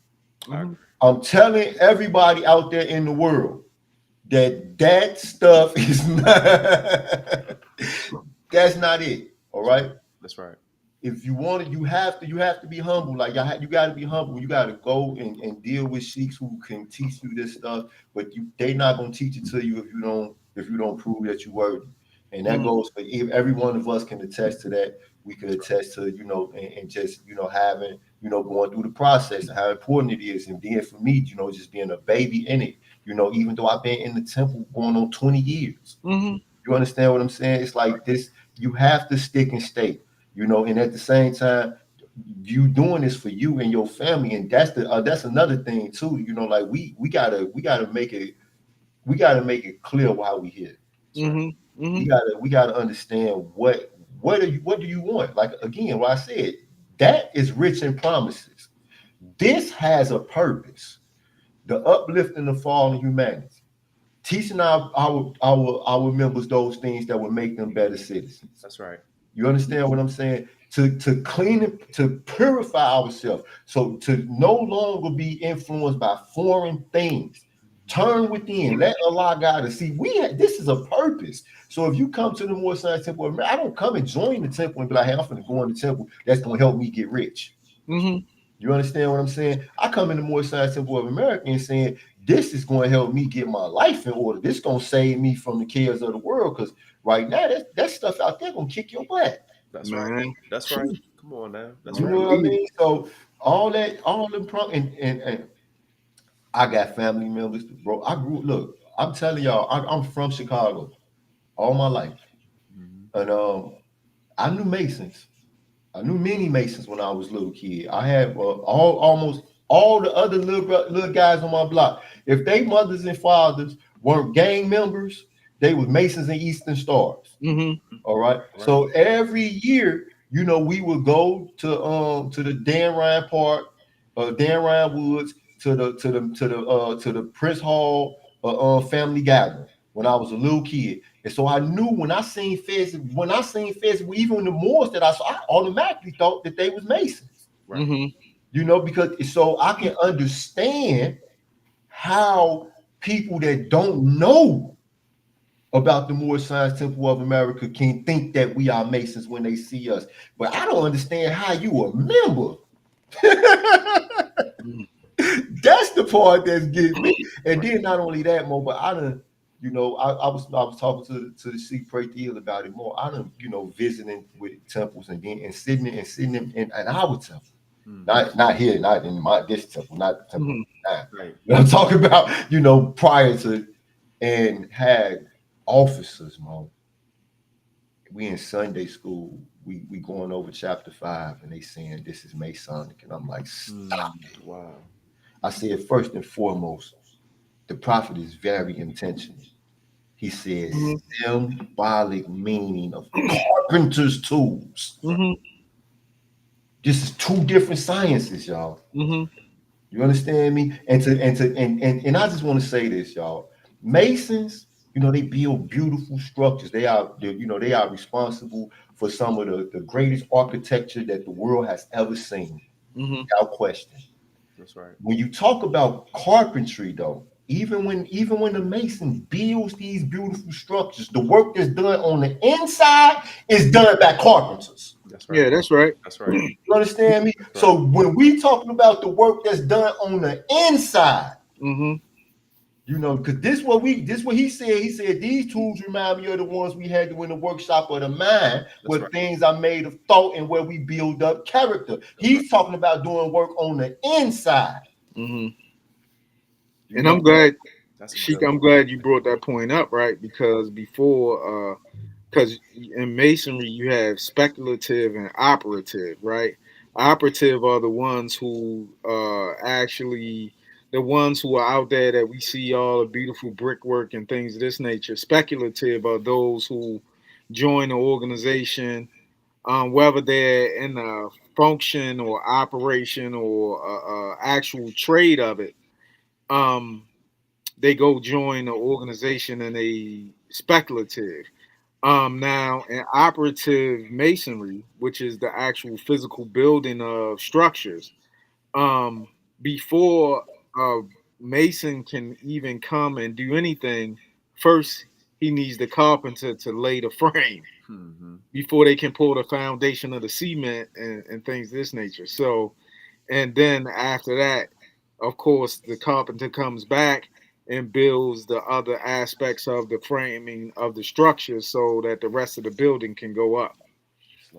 I mhm, agree. I'm telling everybody out there in the world that stuff is not that's not it. All That's right. right. That's right. If you want it, you have to be humble. Like you got to be humble. You got to go and deal with sheiks who can teach you this stuff, but they not gonna teach it to you if you don't prove that you worthy. And that mhm, goes for every one of us can attest to that. We could attest to and just having going through the process and how important it is. And then for me, just being a baby in it. Even though I've been in the temple going on 20 years. mhm, You understand what I'm saying? It's like this. You have to stick and stay. And at the same time, you doing this for you and your family, and that's another thing too. Like we gotta make it clear why we here. That's right. mhm, We mhm, gotta we gotta understand what do you want. Like again, what I said, that is rich in promises. This has a purpose: the uplifting the fallen humanity, teaching our members those things that will make them better citizens. That's right. You understand what I'm saying? To clean it, to purify ourselves, so to no longer be influenced by foreign things. Turn within, let Allah guide us. See, this is a purpose. So if you come to the Moorish Science Temple, I don't come and join the temple and be like, hey, I'm going to go in the temple. That's going to help me get rich. mhm, You understand what I'm saying? I come in the Moorish Science Temple of America and saying, this is going to help me get my life in order. This is going to save me from the cares of the world. Because right now, that stuff out there going to kick your butt. That's right. man. That's right. Come on now. That's You right. know what I Indeed. mean? So all that, all them and I got family members, bro. Look, I'm telling y'all, I'm from Chicago all my life. Mhm. And I knew Masons. I knew many Masons when I was a little kid. I had almost all the other little guys on my block. If they mothers and fathers weren't gang members, they were Masons and Eastern Stars. Mhm, All right. Right. So every year, we would go to the Dan Ryan Park, Dan Ryan Woods, to the Prince Hall family gathering when I was a little kid. And so I knew when I seen Fez, even the Moors that I saw, I automatically thought that they was Masons. Right. mhm, You know, because so I can understand how people that don't know about the Moorish Science Temple of America can think that we are Masons when they see us. But I don't understand how you a member. Mm. That's the part that's getting me. And then not only that, Mo, but I done, you know, I was talking to the Sikh Pray Deal about it more. I done, you know, visiting with temples and then and sitting in our temple. Not here, not in this temple, not the temple. Mhm. Right. You know, I'm talking about, you know, prior to and had officers, Mo. We in Sunday school, we going over chapter 5, and they saying this is Masonic, and I'm like, stop it. Wow. I said, first and foremost, the prophet is very intentional. He says Mhm. symbolic meaning of carpenter's tools. Mhm. This is two different sciences, y'all. Mhm. You understand me? And I just want to say this, y'all. Masons, you know, they build beautiful structures. You know, they are responsible for some of the greatest architecture that the world has ever seen, Mhm. without question. That's right. When you talk about carpentry, though, even when the mason builds these beautiful structures, the work that's done on the inside is done by carpenters. That's right. Yeah, that's right. That's right. You understand me? That's right. So when we talking about the work that's done on the inside, Mhm. you know, because this what he said. He said these tools remind me of the ones we had in the workshop of the mind, That's where right. things are made of thought and where we build up character. He's talking about doing work on the inside. Mhm. You And know, I'm glad, That's a Sheik, good I'm glad you brought that point up, right? Because before, because in masonry you have speculative and operative, right? Operative are the ones who actually the ones who are out there that we see all the beautiful brickwork and things of this nature. Speculative are those who join the organization, whether they're in a function or operation or actual trade of it. Um, they go join the organization and they speculative. Now, in operative masonry, which is the actual physical building of structures, um, before a mason can even come and do anything, first he needs the carpenter to lay the frame Mm-hmm. before they can pour the foundation of the cement and things of this nature. So, and then after that, of course, the carpenter comes back and builds the other aspects of the framing of the structure so that the rest of the building can go up.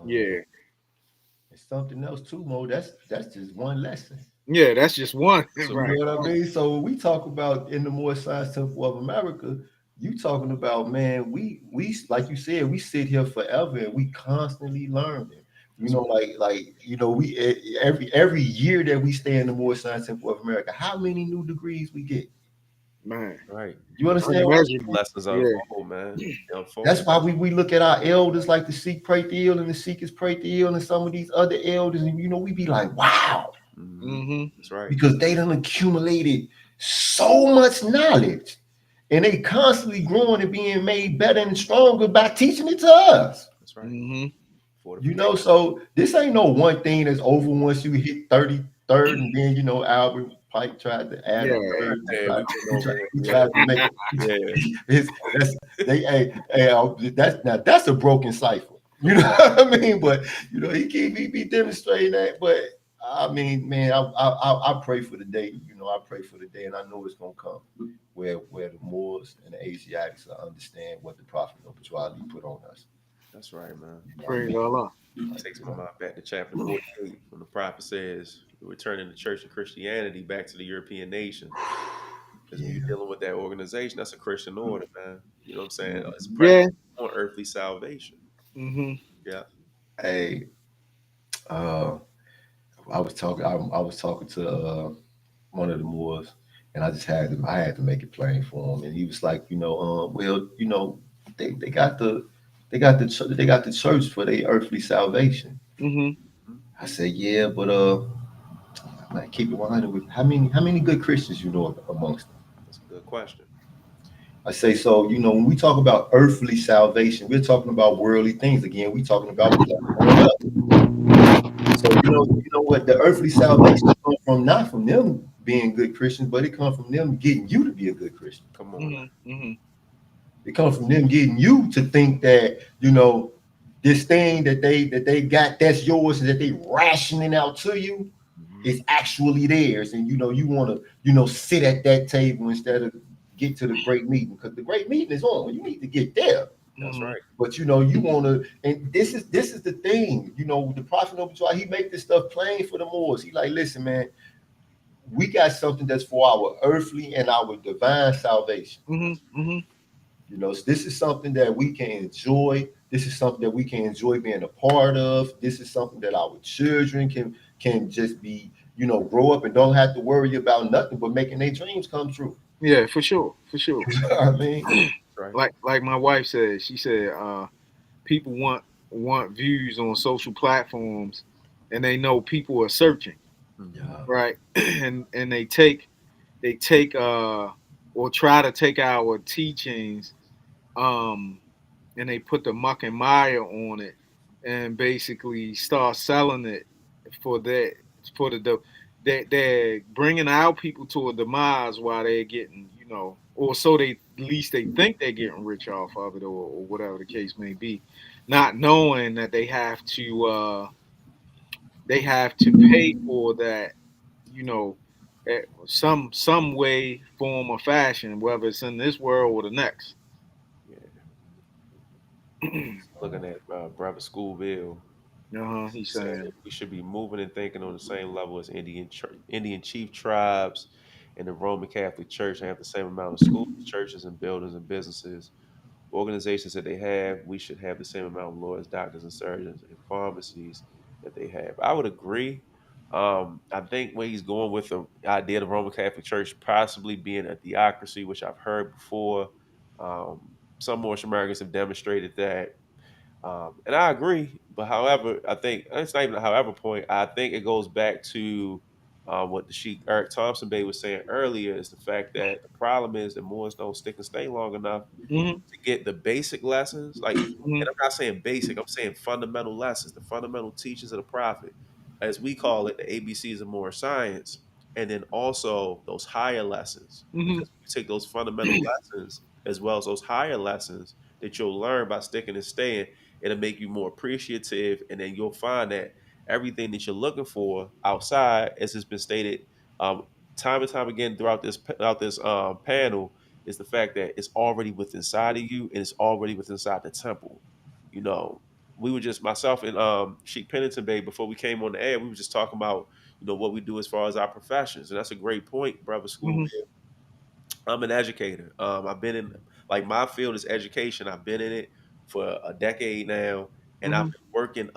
Yeah. it's something else too, Mo. That's just one lesson. Yeah, that's just one. So You Right. know what I mean? So when we talk about in the Moorish Science Temple of America, you talking about, man, we like you said, we sit here forever and we constantly learning. You that's know, right. you know, we every year that we stay in the Moorish Science Temple of America, how many new degrees we get? Man. Right. You understand what I'm saying? Unmeasurable. Lessons Yeah. unfold, man. They unfold. That's why we look at our elders like the Sikh Pray Deal and the Sikhs Pray Deal and some of these other elders, and you know, we be like, wow, Mm-hmm. Mm-hmm. That's right. because they done accumulated so much knowledge and they constantly growing and being made better and stronger by teaching it to us. That's right. Mm-hmm. You Fortification. know, so this ain't no one thing that's over once you hit 33rd, and then you know Albert Pike tried to add a Yeah. third. Yeah, we went over it. He Yeah. tried to make Yeah. his that's they that's now that's a broken cipher. You know what I mean? But you know, he be demonstrating that. But I mean, man, I pray for the day. You know, I pray for the day, and I know it's gonna come where the Moors and the Asiatics will understand what the Prophet of Petrali put on us. That's right, man. You know what I Praise mean? Allah. Takes my mind back to chapter 48 when the prophet says, returning the church of Christianity back to the European nations. Because when Yeah. you're dealing with that organization, that's a Christian order, man. You know what I'm saying? It's predicated Yeah. on earthly salvation. Mm-hmm. Yeah. Hey, uh, I was talking to one of the Moors, and I had to make it plain for him, and he was like, you know, well, you know, they got they got the church for their earthly salvation. Mm-hmm. Mhm. I said, yeah, but like keep it 100 with how many good Christians you know amongst them. That's a good question. I say so. You know, when we talk about earthly salvation, we're talking about worldly things. Again, we talking about blood going up. So you you know what? The earthly salvation comes from not from them being good Christians, but it comes from them getting you to be a good Christian. Come on now. Mm-hmm. It comes from them getting you to think that this thing that they got that's yours and that they rationing out to you Mhm. is actually theirs, and you want to sit at that table instead of get to the great meeting because the great meeting is on. You need to get there. That's Mm-hmm. right. But you want to, and this is the thing. The prophet Noble, he make this stuff plain for the Moors. He like, listen, man, we got something that's for our earthly and our divine salvation. Mm-hmm. Mm-hmm. So this is something that we can enjoy. This is something that we can enjoy being a part of. This is something that our children can just be, grow up and don't have to worry about nothing but making their dreams come true. Yeah, for sure, for sure. You know what I mean? That's right. Like my wife said, she said, people want views on social platforms, and they know people are searching, Mhm. Yeah. right? And they take or try to take our teachings, um, and they put the muck and mire on it, and basically start selling it for that for the they're bringing our people to a demise while they're getting, or so they at least they think they're getting rich off of it, or whatever the case may be, not knowing that they have to pay for that, you know some way, form, or fashion, whether it's in this world or the next. Yeah. Looking at Brother Schoolville, He's saying saying. that we should be moving and thinking on the same level as Indian chief tribes and the Roman Catholic Church and have the same amount of schools, churches, and buildings and businesses, organizations that they have. We should have the same amount of lawyers, doctors, and surgeons and pharmacies that they have. I would agree. I think where he's going with the idea of the Roman Catholic Church possibly being a theocracy, which I've heard before. Some Moorish Americans have demonstrated that, and I agree. But however, I think it's not even a however point. I think it goes back to what the Sheik Eric Thompson Bay was saying earlier is the fact that the problem is that Moors don't stick and stay long enough Hmm. to get the basic lessons. Like, Hmm. and I'm not saying basic, I'm saying fundamental lessons, the fundamental teachings of the prophet, as we call it, the ABCs of Moorish science, and then also those higher lessons. Hmm. Because you take those fundamental lessons as well as those higher lessons that you'll learn by sticking and staying, it'll make you more appreciative, and then you'll find that everything that you're looking for outside, as has been stated um, time and time again throughout this panel, is the fact that it's already within inside of you and it's already within inside the temple. You know, we were just myself and Sheik Pennington Bay before we came on the air. We were just talking about what we do as far as our professions, and that's a great point, brother. School. Hmm. I'm an educator. I've been in like my field is education. I've been in it for a decade now, and I've Hmm. been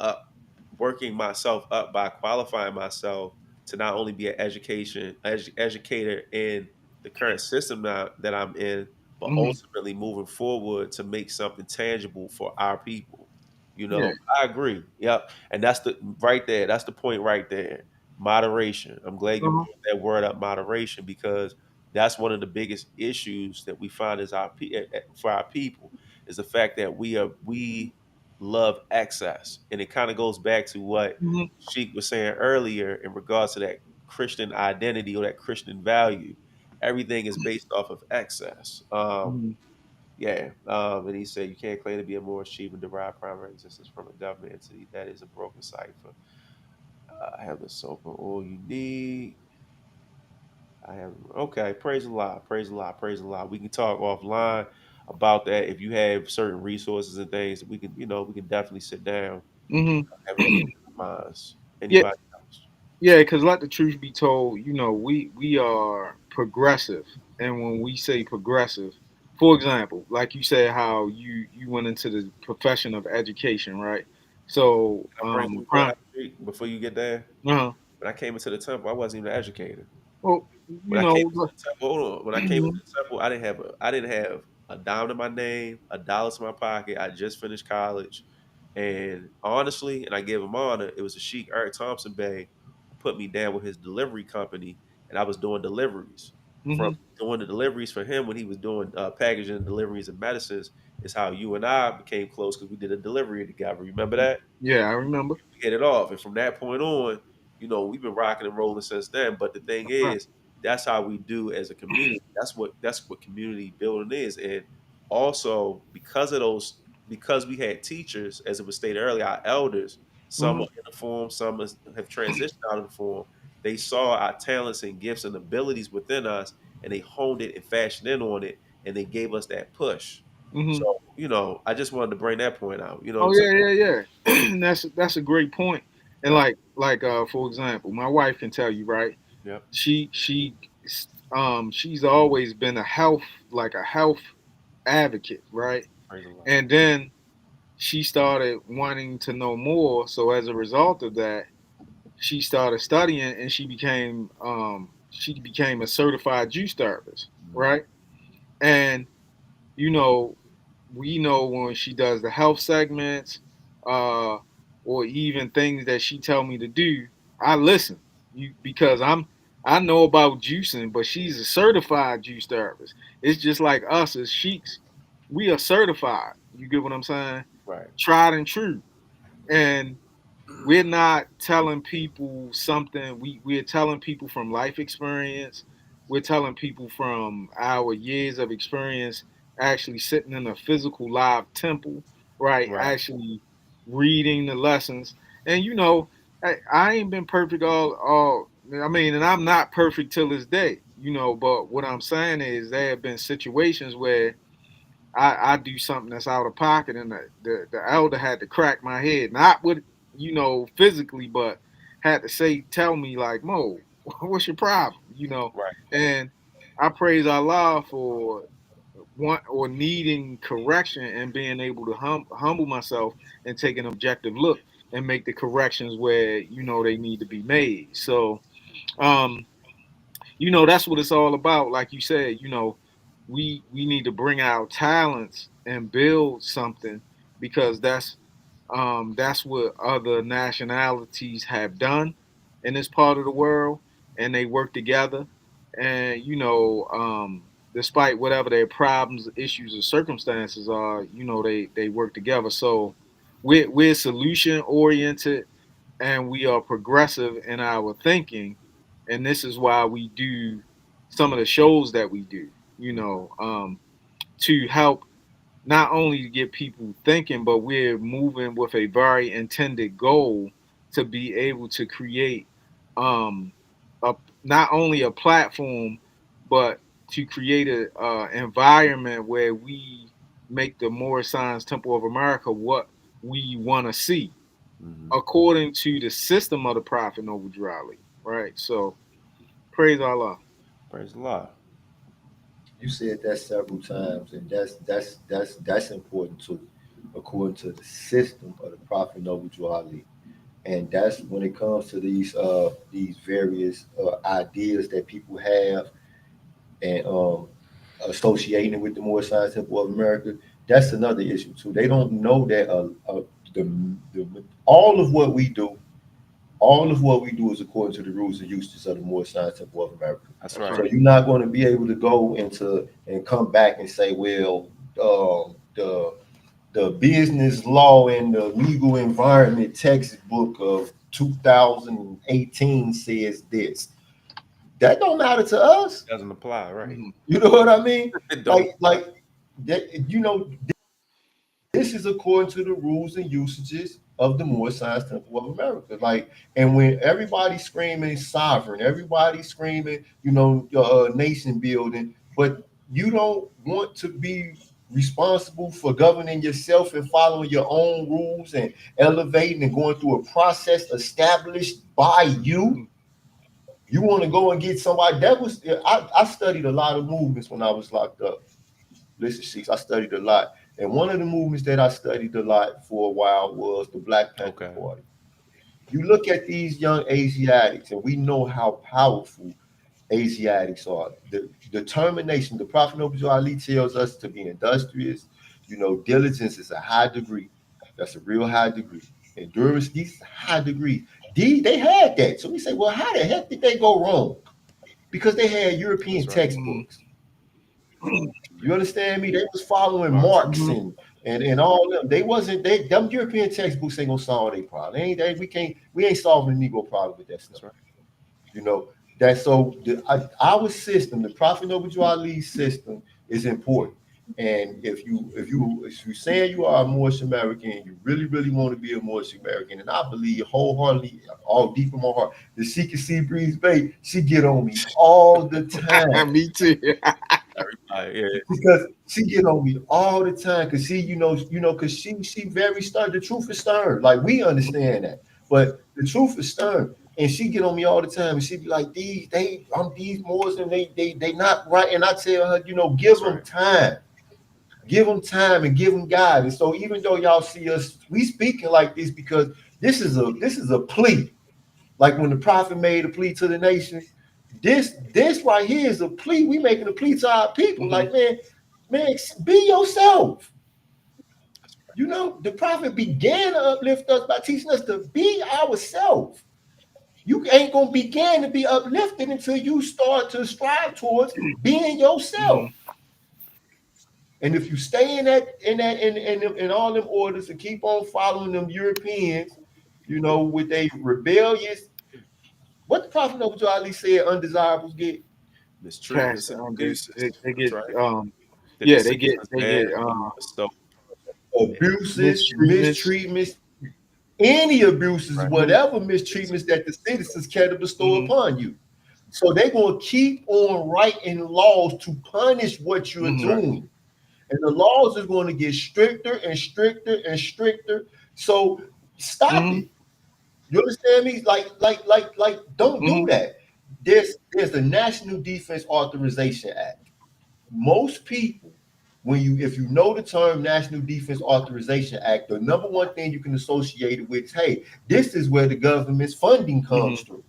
working myself up by qualifying myself to not only be an educator in the current system that I'm in, but Hmm. ultimately moving forward to make something tangible for our people. Yeah. I agree. Yep, and that's the right there. That's the point right there. Moderation. I'm glad you Uh-huh. brought that word up, moderation, because that's one of the biggest issues that we find is for our people is the fact that we love excess, and it kind of goes back to what Hmm. Sheik was saying earlier in regards to that Christian identity or that Christian value. Everything is based off of excess. Hmm. Yeah, and he said you can't claim to be a more achieved and derive primary existence from a government entity. That is a broken cipher. I have the soap and all you need. I have okay. Praise the Lord. Praise the Lord. Praise the Lord. We can talk offline about that. If you have certain resources and things, we can definitely sit down, Hmm. have a meeting of minds. Yeah, Anybody else? yeah. Because let the truth be told, we are progressive, and when we say progressive, for example, like you said, how you went into the profession of education, right? So, I bring you prime. before you get there. Uh, When I came into the temple, I wasn't even an educator. well, When you I came know. into the temple, hold on. When I came into the temple, I didn't have a dime to my name, a dollar to my pocket. I just finished college, and honestly, and I gave him honor. It was a Sheik Eric Thompson Bay who put me down with his delivery company, and I was doing deliveries from Hmm. doing the deliveries for him when he was doing packaging and deliveries of medicines. is how you and I became close because we did a delivery together. Remember that? Yeah, I remember. We hit it off. And from that point on, we've been rocking and rolling since then. But the thing Right. is, that's how we do as a community. That's what community building is. And also because we had teachers, as it was stated earlier, our elders, some Hmm. are in the form, some have transitioned out of the form. They saw our talents and gifts and abilities within us, and they honed it and fashioned in on it, and they gave us that push. Hmm. So, I just wanted to bring that point out. You know what Oh I'm saying? yeah, yeah, yeah. And that's a great point. And Yep. for example, my wife can tell you, right? Yep. She's always been a health advocate, right? Praise the Lord. And then she started wanting to know more. So as a result of that, she started studying and she became a certified juice therapist, Mhm. right? And you know, we know when she does the health segments, uh, or even things that she tell me to do, I listen. Because I know about juicing, but she's a certified juice therapist. It's just like us as sheiks, we are certified. You get what I'm saying? Right. Tried and true. And we're not telling people something. We're telling people from life experience. We're telling people from our years of experience actually sitting in a physical live temple, right? Right. Actually reading the lessons. And I ain't been perfect all I mean, and I'm not perfect till this day, but what I'm saying is there have been situations where I do something that's out of pocket, and the elder had to crack my head, not with physically, but had to tell me like, Mo, what's your problem, Right. and I praise Allah for want or needing correction and being able to humble myself and take an objective look and make the corrections where they need to be made. So um that's what it's all about. Like you said, we need to bring our talents and build something, because that's what other nationalities have done in this part of the world, and they work together. And despite whatever their problems, issues, or circumstances are, they work together. So we're solution oriented, and we are progressive in our thinking, and this is why we do some of the shows that we do. To help not only to get people thinking, but we're moving with a very intended goal to be able to create um, a, not only a platform, but to create a environment where we make the Moorish Science Temple of America what we want to see, Hmm. according to the system of the Prophet Noble Drew Ali. Right. So praise Allah. Praise the Lord. You said that several times, and that's important too, according to the system of the Prophet Noble Drew Ali. And that's when it comes to these various ideas that people have, and associating it with the Moorish Science Temple of America. That's another issue too. They don't know that the, all of what we do, all of what we do is according to the rules and usages of the Moorish Science Temple of America. That's That's right. So right. you're not going to be able to go into and come back and say, well, the business law and the legal environment textbook of 2018 says this. That don't matter to us. Doesn't apply, right? Mhm. You know what I mean? It don't apply. Like that. This is according to the rules and usages of the Moorish Science Temple of America. Like, and when everybody's screaming sovereign, everybody's screaming, nation building, but you don't want to be responsible for governing yourself and following your own rules and elevating and going through a process established by you. Mhm. You want to go and get somebody that was. I studied a lot of movements when I was locked up. Listen, Sheiks, I studied a lot. And one of the movements that I studied a lot for a while was the Black Panther Okay. Party. You look at these young Asiatics, and we know how powerful Asiatics are. The determination, the Prophet Noble Ali tells us to be industrious. Diligence is a high degree. That's a real high degree. Endurance, these high degrees. They had that. So we say, well, how the heck did they go wrong? Because they had That's European right. Mhm. textbooks. You understand me? They was following Right. Marx Mm-hmm. and all them. They wasn't they them European textbooks ain't gonna solve their problem. We ain't solving the Negro problem with that stuff. That's right. You know, that so our system, the Prophet Noble Drew Ali's system, is important. And if you saying you are a Moorish American, you really want to be a Moorish American, and I believe wholeheartedly, all deep in my heart, the she can see Breeze Bay, she get on me all the time Me too. Everybody, yeah. because she get on me all the time because because she very stern. The truth is stern. Like we understand that, but the truth is stern. And she get on me all the time, and she be like, I'm these Moors, and they not right. And I tell her, give That's them right. time, and give them guidance. So even though y'all see us, we speaking like this because this is a plea. Like when the prophet made a plea to the nations, this right here is a plea. We making a plea to our people. Mm-hmm. Like, man, be yourself. The prophet began to uplift us by teaching us to be ourselves. You ain't gonna begin to be uplifted until you start to strive towards being yourself. Mm-hmm. And if you stay in all them orders and keep on following them Europeans, with a rebellious, what the prophet Noble Ali said, undesirables get. Mistreatments Cast and they, abuses. they That's get right. The yeah, decisions they get there bestowed. Abuses, mistreatments. mistreatments, any abuses, Right. Mm-hmm. whatever mistreatments that the citizens care to bestow Mm-hmm. upon you. So they're going to keep on writing laws to punish what you're Mm-hmm. Right. doing. And the laws are going to get stricter and stricter and stricter. So stop Mm-hmm. it. You understand me? Like, don't do Mm-hmm. that. There's the National Defense Authorization Act. Most people, if you know the term National Defense Authorization Act, the number one thing you can associate it with is, hey, this is where the government's funding Mm-hmm. comes through.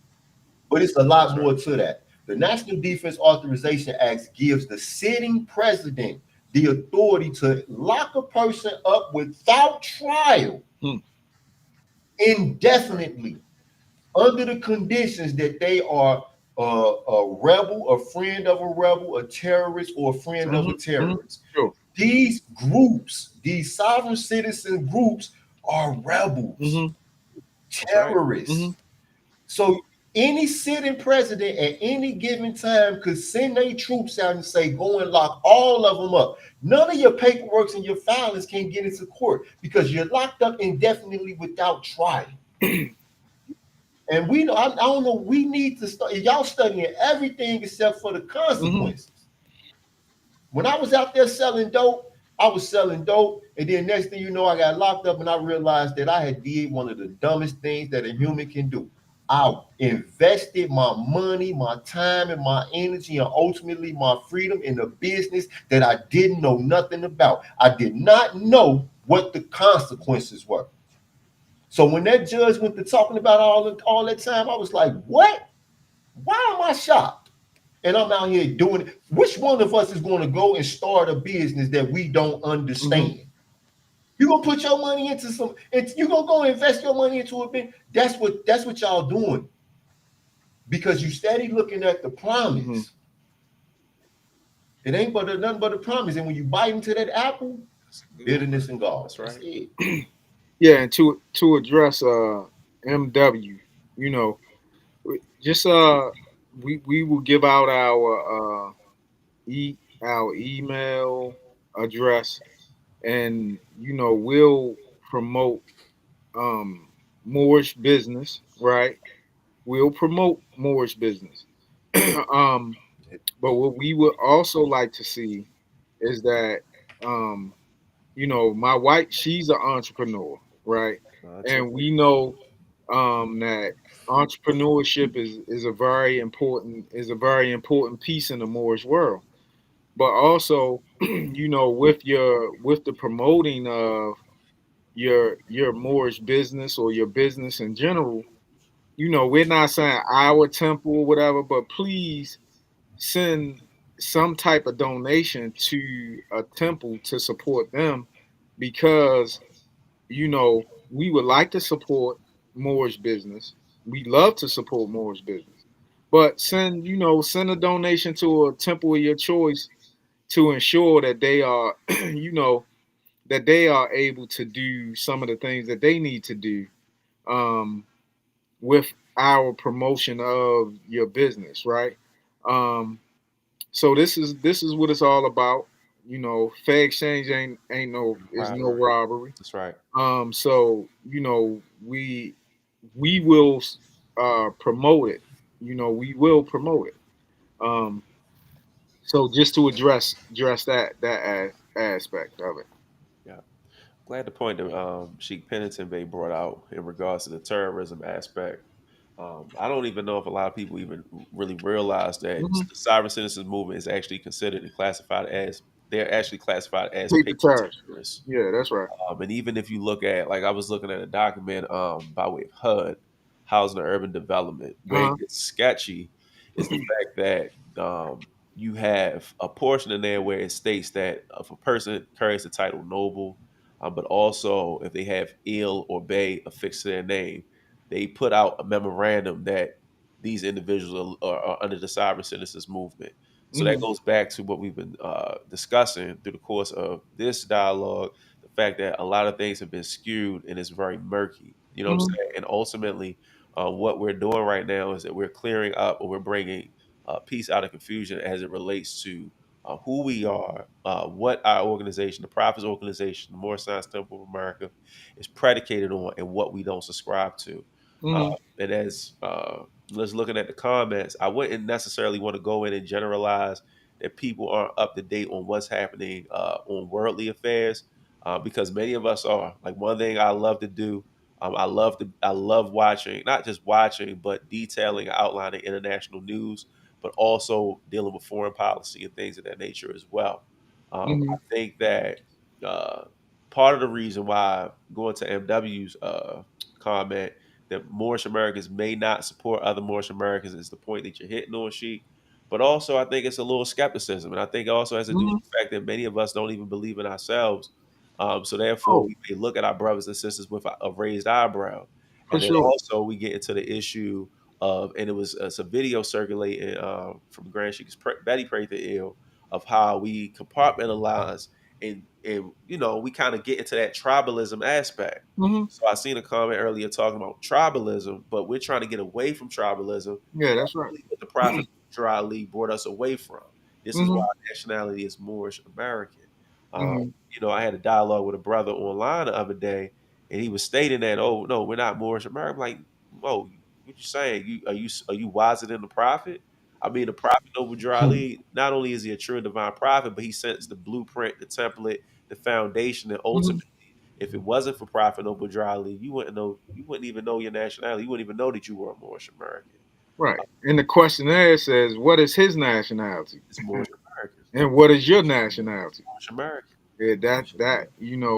But it's a lot That's right. more to that. The National Defense Authorization Act gives the sitting president the authority to lock a person up without trial Right. indefinitely under the conditions that they are a rebel, a friend of a rebel, a terrorist, or a friend of Mm-hmm. a Mm-hmm. terrorist. Sure. These groups, these sovereign citizen groups, are rebels, Mm-hmm. That's right. Mm-hmm. terrorists. So any sitting president at any given time could send their troops out and say, go and lock all of them up. None of your paperwork and your filings can get into court because you're locked up indefinitely without trial. And we know, I don't know, we need to start, y'all studying everything except for the Mm-hmm. consequences. When I was out there selling dope, I was selling dope, and then next thing you know, I got locked up, and I realized that I had did one of the dumbest things that a human can do. I invested my money, my time, and my energy, and ultimately my freedom in a business that I didn't know nothing about. I did not know what the consequences were. So when that judge went to talking about all that time, I was like, "What? Why am I shocked?" And I'm out here doing it. Which one of us is going to go and start a business that we don't Mm-hmm. understand? You're gonna put your money into you're gonna go invest your money into a business. That's what y'all doing because you steady looking at the Mm-hmm. promise. It ain't nothing but a promise. And when you bite into that apple, That's good, bro. bitterness and gall. That's That's right. it. Yeah, and to address MW, you know, just we will give out our email address, and we'll promote um Moorish business, right? We'll promote Moorish business. um but what we would also like to see is that um my wife, she's an entrepreneur, right? Too. And we know that entrepreneurship is a very important piece in the Moorish world. But also, with the promoting of your Moorish business or your business in general, we're not saying our temple or whatever, but please send some type of donation to a temple to support them, because we would like to support Moorish business. We love to support Moorish business, but send a donation to a temple of your choice, to ensure that they are, that they are able to do some of the things that they need to do um, with our promotion of your business, right? Um, so this is what it's all about. Fair exchange ain't no is no Robbery. robbery. That's right. So we will promote it. We will promote it. Um, so just to address that aspect of it. Yeah. Glad the point that Sheik Pennington Bay brought out in regards to the terrorism aspect. I don't even know if a lot of people even really realize that Hmm. the sovereign citizens movement is actually considered and classified as they're actually classified as Paper paper tariffs. terrorists. Yeah, that's right. And even if you look at, like, I was looking at a document by way of HUD, Housing and Urban Development, where Uh-huh. it gets sketchy is the fact that you have a portion in there where it states that if a person carries the title noble, but also if they have ill or bay affixed to their name, they put out a memorandum that these individuals are under the sovereign citizens movement. So that Hmm. goes back to what we've been discussing through the course of this dialogue, the fact that a lot of things have been skewed and it's very murky. You know what I'm Hmm. saying? And ultimately, what we're doing right now is that we're clearing up or we're bringing peace out of confusion as it relates to who we are, what our organization, the Prophets Organization, the Moorish Science Temple of America, is predicated on, and what we don't subscribe to. Uh, Hmm. and as let's looking at the comments, I wouldn't necessarily want to go in and generalize that people aren't up to date on what's happening on worldly affairs, because many of us are. Like, one thing I love to do, I love watching, not just watching, but detailing, outlining international news, but also dealing with foreign policy and things of that nature as well. I Hmm. think that uh, part of the reason why, going to MW's comment, that Moorish Americans may not support other Moorish Americans is the point that you're hitting on, Sheik. But also, I think it's a little skepticism, and I think it also has to do with Hmm. the fact that many of us don't even believe in ourselves. So therefore, Oh, we may look at our brothers and sisters with a raised eyebrow, for and then sure. also we get into the issue of, and it's a video circulating from Grand Sheik's Betty Prather Ill, of how we compartmentalize, and we kind of get into that tribalism aspect. Hmm. So I seen a comment earlier talking about tribalism, but we're trying to get away from tribalism, Yeah, and that's that's right. really what the Prophet Dry Ali brought us away from. This is why Hmm. our nationality is Moorish American. Um, Hmm. I had a dialogue with a brother online the other day, and he was stating that, oh no, we're not Moorish American. I'm like, whoa, what you saying? Are you wiser than the Prophet? I mean, the Prophet Noble Dry Ali, not only is he a true and divine prophet, but he sets the blueprint, the template, the foundation, and Hmm. ultimately, if it wasn't for Prophet Noble Dry Ali, you wouldn't know. You wouldn't even know your nationality. You wouldn't even know that you were a Moorish American. Right. And the questionnaire says, "What is his nationality, It's Moorish American. and what is your nationality?" Moorish American. Yeah,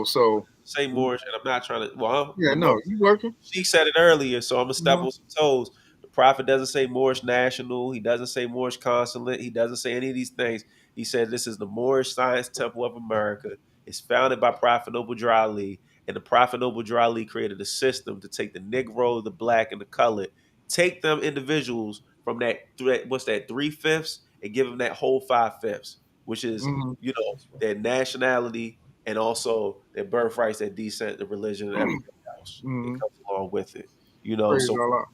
So Say Moorish, and I'm not trying to. Well, yeah, the no, Moorish, you working? she said it earlier, so I'm gonna step Hmm. on some toes. The prophet doesn't say Moorish national. He doesn't say Moorish consulate. He doesn't say any of these things. He said this is the Moorish Science Temple of America. It's founded by Prophet Noble Drew Ali, and the Prophet Noble Drew Ali created a system to take the Negro, the Black, and the colored, take them individuals from that what's that 3/5, and give them that whole 5/5, which is Hmm. That's right. their nationality and also their birthrights, their descent, the religion, and everything else that Hmm. comes along with it. Praise So Allah.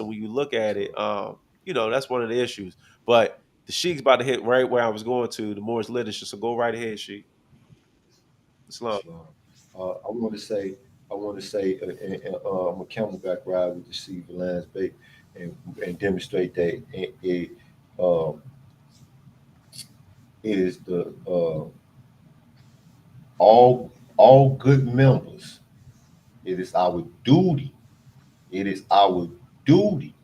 when you look at it, that's one of the issues. But the Sheik's about to hit right where I was going to, the Moorish literature. So go right ahead, Sheik. Islam. Islam. I want to say, I'm a camelback ride with the Sea Lands Bay, and demonstrate that um, it is the all good members. It is our duty. It is our duty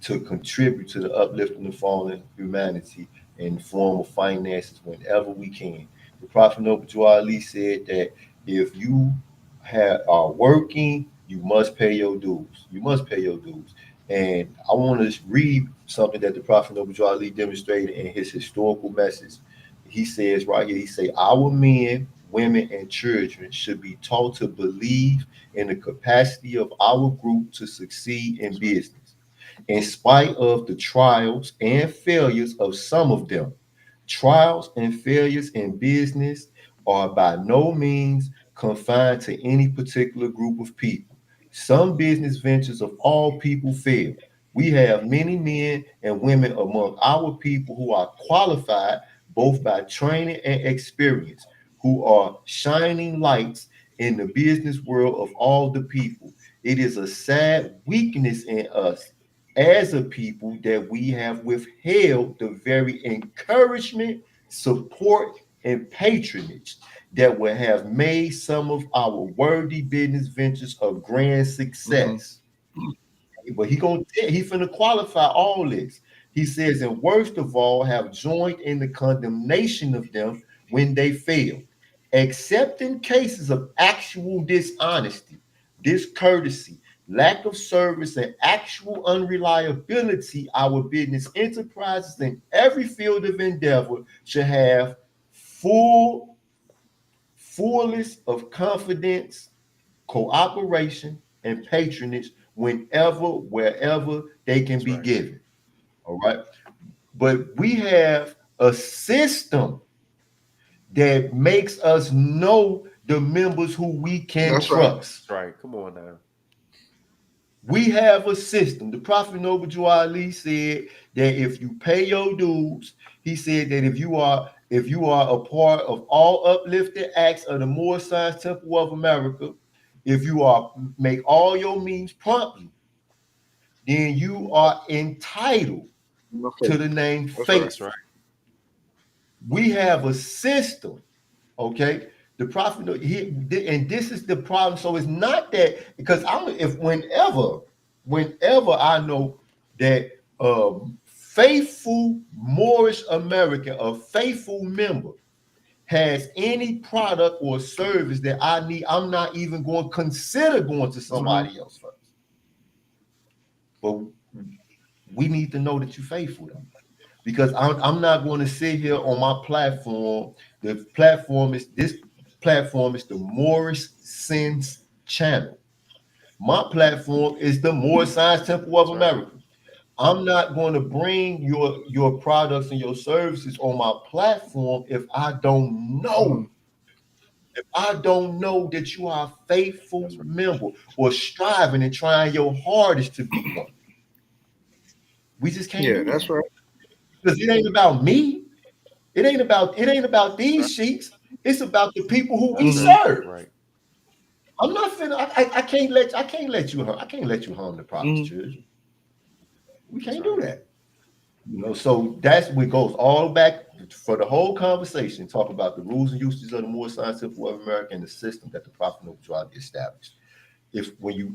to contribute to the uplifting of fallen humanity in the form of finances whenever we can. The Prophet Noble Ali said that if you are working, you must pay your dues. You must pay your dues. And I want to read something that the Prophet Noble Ali demonstrated in his historical message. He says right here, he say, our men, women, and children should be taught to believe in the capacity of our group to succeed in business in spite of the trials and failures of some of them, Trials and failures in business are by no means confined to any particular group of people. Some business ventures of all people fail. We have many men and women among our people who are qualified both by training and experience, who are shining lights in the business world of all the people. It is a sad weakness in us as a people that we have withheld the very encouragement, support, and patronage that would have made some of our worthy business ventures a grand success. But he finna qualify all this. He says, and worst of all, have joined in the condemnation of them when they fail, except in cases of actual dishonesty, discourtesy, lack of service, and actual unreliability. Our business enterprises in every field of endeavor should have fullest of confidence, cooperation, and patronage whenever, wherever they can That's be right. given. All right. But we have a system that makes us know the members who we can That's right. trust. That's right. Come on now. We have a system. The Prophet Noble Jew Ali said that if you pay your dues, he said that if you are a part of all uplifted acts of the Moore Science Temple of America, if you are make all your means promptly, then you are entitled Okay. to the name That's right. That's faithful. right. We have a system, okay? The prophet, and this is the problem. So it's not that because whenever I know that faithful Moorish American, a faithful member, has any product or service that I need, I'm not even going to consider going to somebody else first. But we need to know that you're faithful though. Because I'm not going to sit here on my platform. This platform is the Morris Sins channel. My platform is the Morris Science Temple of That's right. America. I'm not going to bring your products and your services on my platform if I don't know. If I don't know that you are a faithful That's right. member or striving and trying your hardest to be one. We just can't Yeah, do that's that. right. Because it ain't about me. It ain't about these sheets. It's about the people who we That's right. serve. Right. I'm not finna. I can't let you. I can't let you harm the prophet's children. We That's can't right. do that. So that's what goes all back for the whole conversation. Talk about the rules and usages of the Moore Science Temple of America and the system that the prophet Noble tried to establish. If when you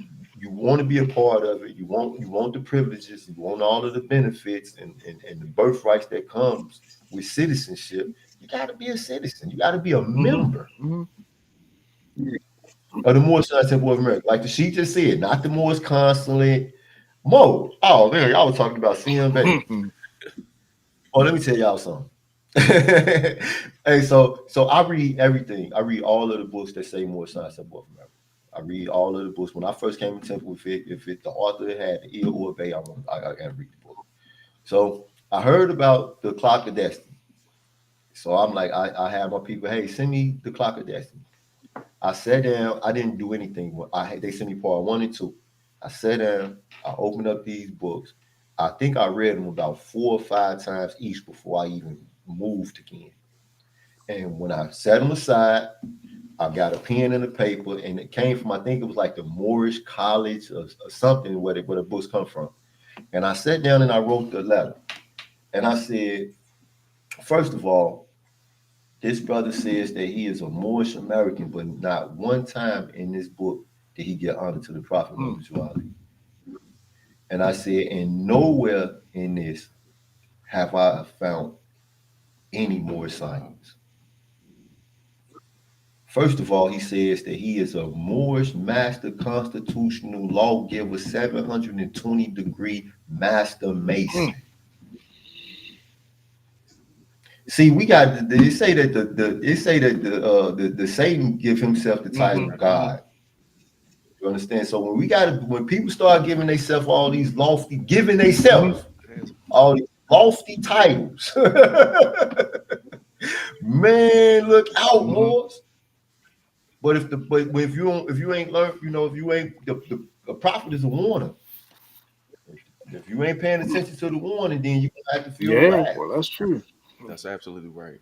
want to be a part of it, you want the privileges, you want all of the benefits and the birthrights that comes with citizenship, you got to be a citizen. You got to be a member of the Moorish Science Temple of America. Like the sheet just said, not the Moorish Consulate. Mo, oh man, y'all was talking about CM Bay. Oh, let me tell y'all something. Hey, so I read everything. I read all of the books that say Moorish Science Temple of America. I read all of the books. When I first came to Temple, if the author had the ear or bay, I gotta read the book. So I heard about the Clock of Destiny. So I'm like, I have my people, hey, send me the Clock of Destiny. I sat down, I didn't do anything. They sent me part 1 and 2. I sat down, I opened up these books. I think I read them about 4 or 5 times each before I even moved again. And when I set them aside, I got a pen and a paper, and it came from, I think it was like the Moorish College or something where the books come from. And I sat down and I wrote the letter. And I said, first of all, this brother says that he is a Moorish American, but not one time in this book did he get honor to the Prophet Muhammad. And I said, and nowhere in this have I found any more signs. First of all, he says that he is a Moorish master constitutional lawgiver, 720-degree master mason. See, we got they say that the Satan give himself the title God. You understand? So when people start giving themselves all these lofty, giving themselves all these lofty titles. Man, look out, Mm-hmm. Moors. But if you ain't learned, if you ain't the prophet is a warner. If you ain't paying attention to the warning, then you gonna have to feel the Yeah, wrath. well, that's true. That's absolutely right.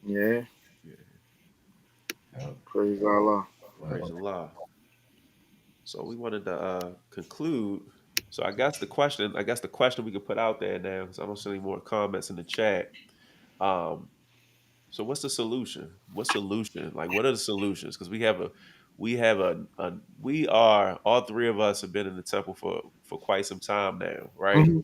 Yeah, Yeah. Yeah. praise Allah. Praise Well, Allah. So we wanted to conclude. So I guess the question we could put out there now, because I don't see any more comments in the chat. Um, so what's the solution? What solution? Like, what are the solutions? Because we are all three of us have been in the temple for quite some time now, right? Mm-hmm.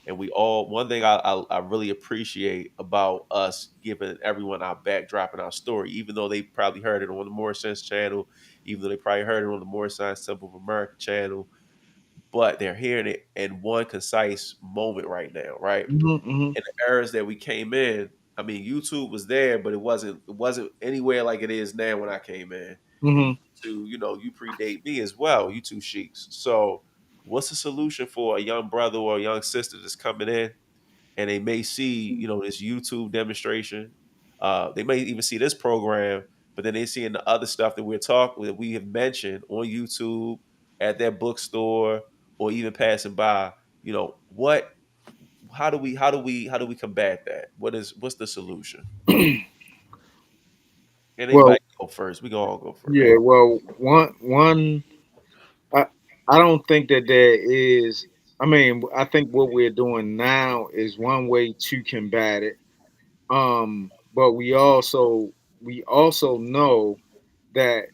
And we all one thing I really appreciate about us giving everyone our backdrop and our story, even though they probably heard it on the More Sense channel, even though they probably heard it on the More Science Temple of America channel, but they're hearing it in one concise moment right now, right? Mm-hmm. In the eras that we came in, I mean, YouTube was there, but it wasn't anywhere like it is now when I came in. And Mm-hmm. you predate me as well, you two sheiks. So what's the solution for a young brother or a young sister that's coming in and they may see, this YouTube demonstration. They may even see this program, but then they seeing the other stuff that we have mentioned on YouTube, at their bookstore, or even passing by. What? How do we combat that? What's the solution? Well, Anybody go first? We can all go first. yeah. Well, one. I I don't think that there is. I mean, I think what we're doing now is one way to combat it. But we also know that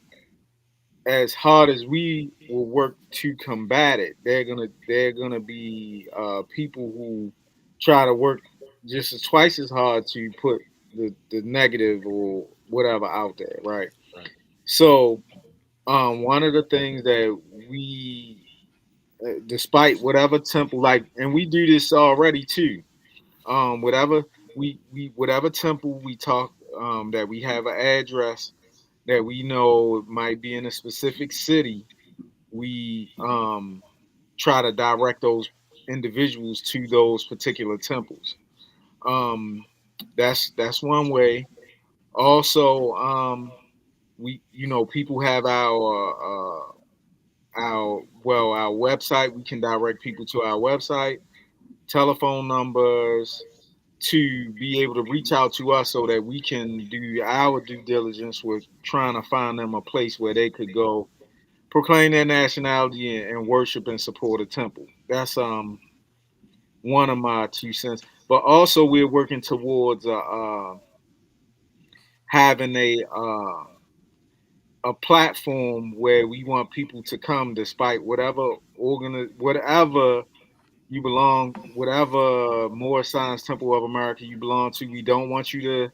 as hard as we will work to combat it, they're gonna be people who try to work just as twice as hard to put the negative or whatever out there, right? Right. So, one of the things that we, despite whatever temple, like, and we do this already too. Whatever we whatever temple we talk, that we have an address that we know might be in a specific city, we try to direct those individuals to those particular temples. Um, that's one way. Also, we people have our website. We can direct people to our website, telephone numbers, to be able to reach out to us so that we can do our due diligence with trying to find them a place where they could go proclaim their nationality and worship and support a temple. That's one of my 2 cents. But also, we're working towards having a platform where we want people to come, despite whatever you belong, whatever Moore Science Temple of America you belong to. We don't want you to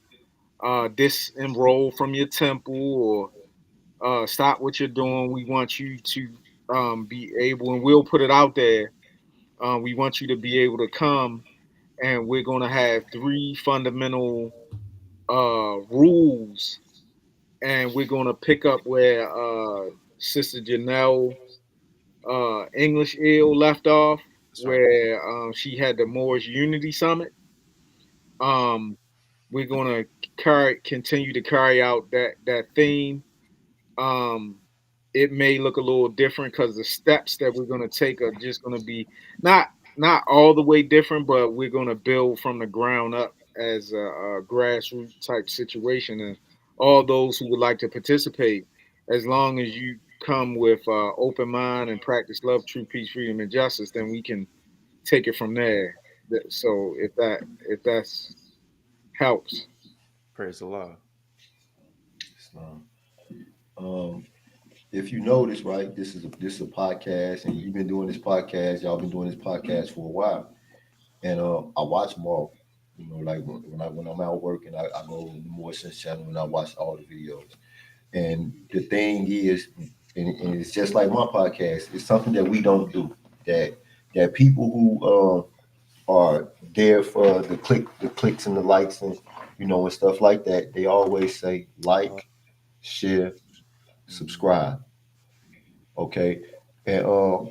disenroll from your temple or stop what you're doing. We want you to be able, and we'll put it out there. We want you to be able to come, and we're going to have three fundamental rules, and we're going to pick up where Sister Janelle English Ill left off, That's right. where she had the Moorish Unity Summit. Um, we're going to continue to carry out that theme. Um, it may look a little different because the steps that we're going to take are just going to be not not all the way different, but we're going to build from the ground up as a grassroots type situation. And all those who would like to participate, as long as you come with open mind and practice love, truth, peace, freedom, and justice, then we can take it from there. So if that's helps. Praise the Lord. Islam. Um, if you notice, right, this is a podcast, and you've been doing this podcast. Y'all been doing this podcast for a while, and I watch them all. Like when I'm out working, I go on the More Sense channel and I watch all the videos. And the thing is, and it's just like my podcast. It's something that we don't do. That people who are there for the clicks and the likes and stuff like that. They always say like, share, Mhm. subscribe. Okay, and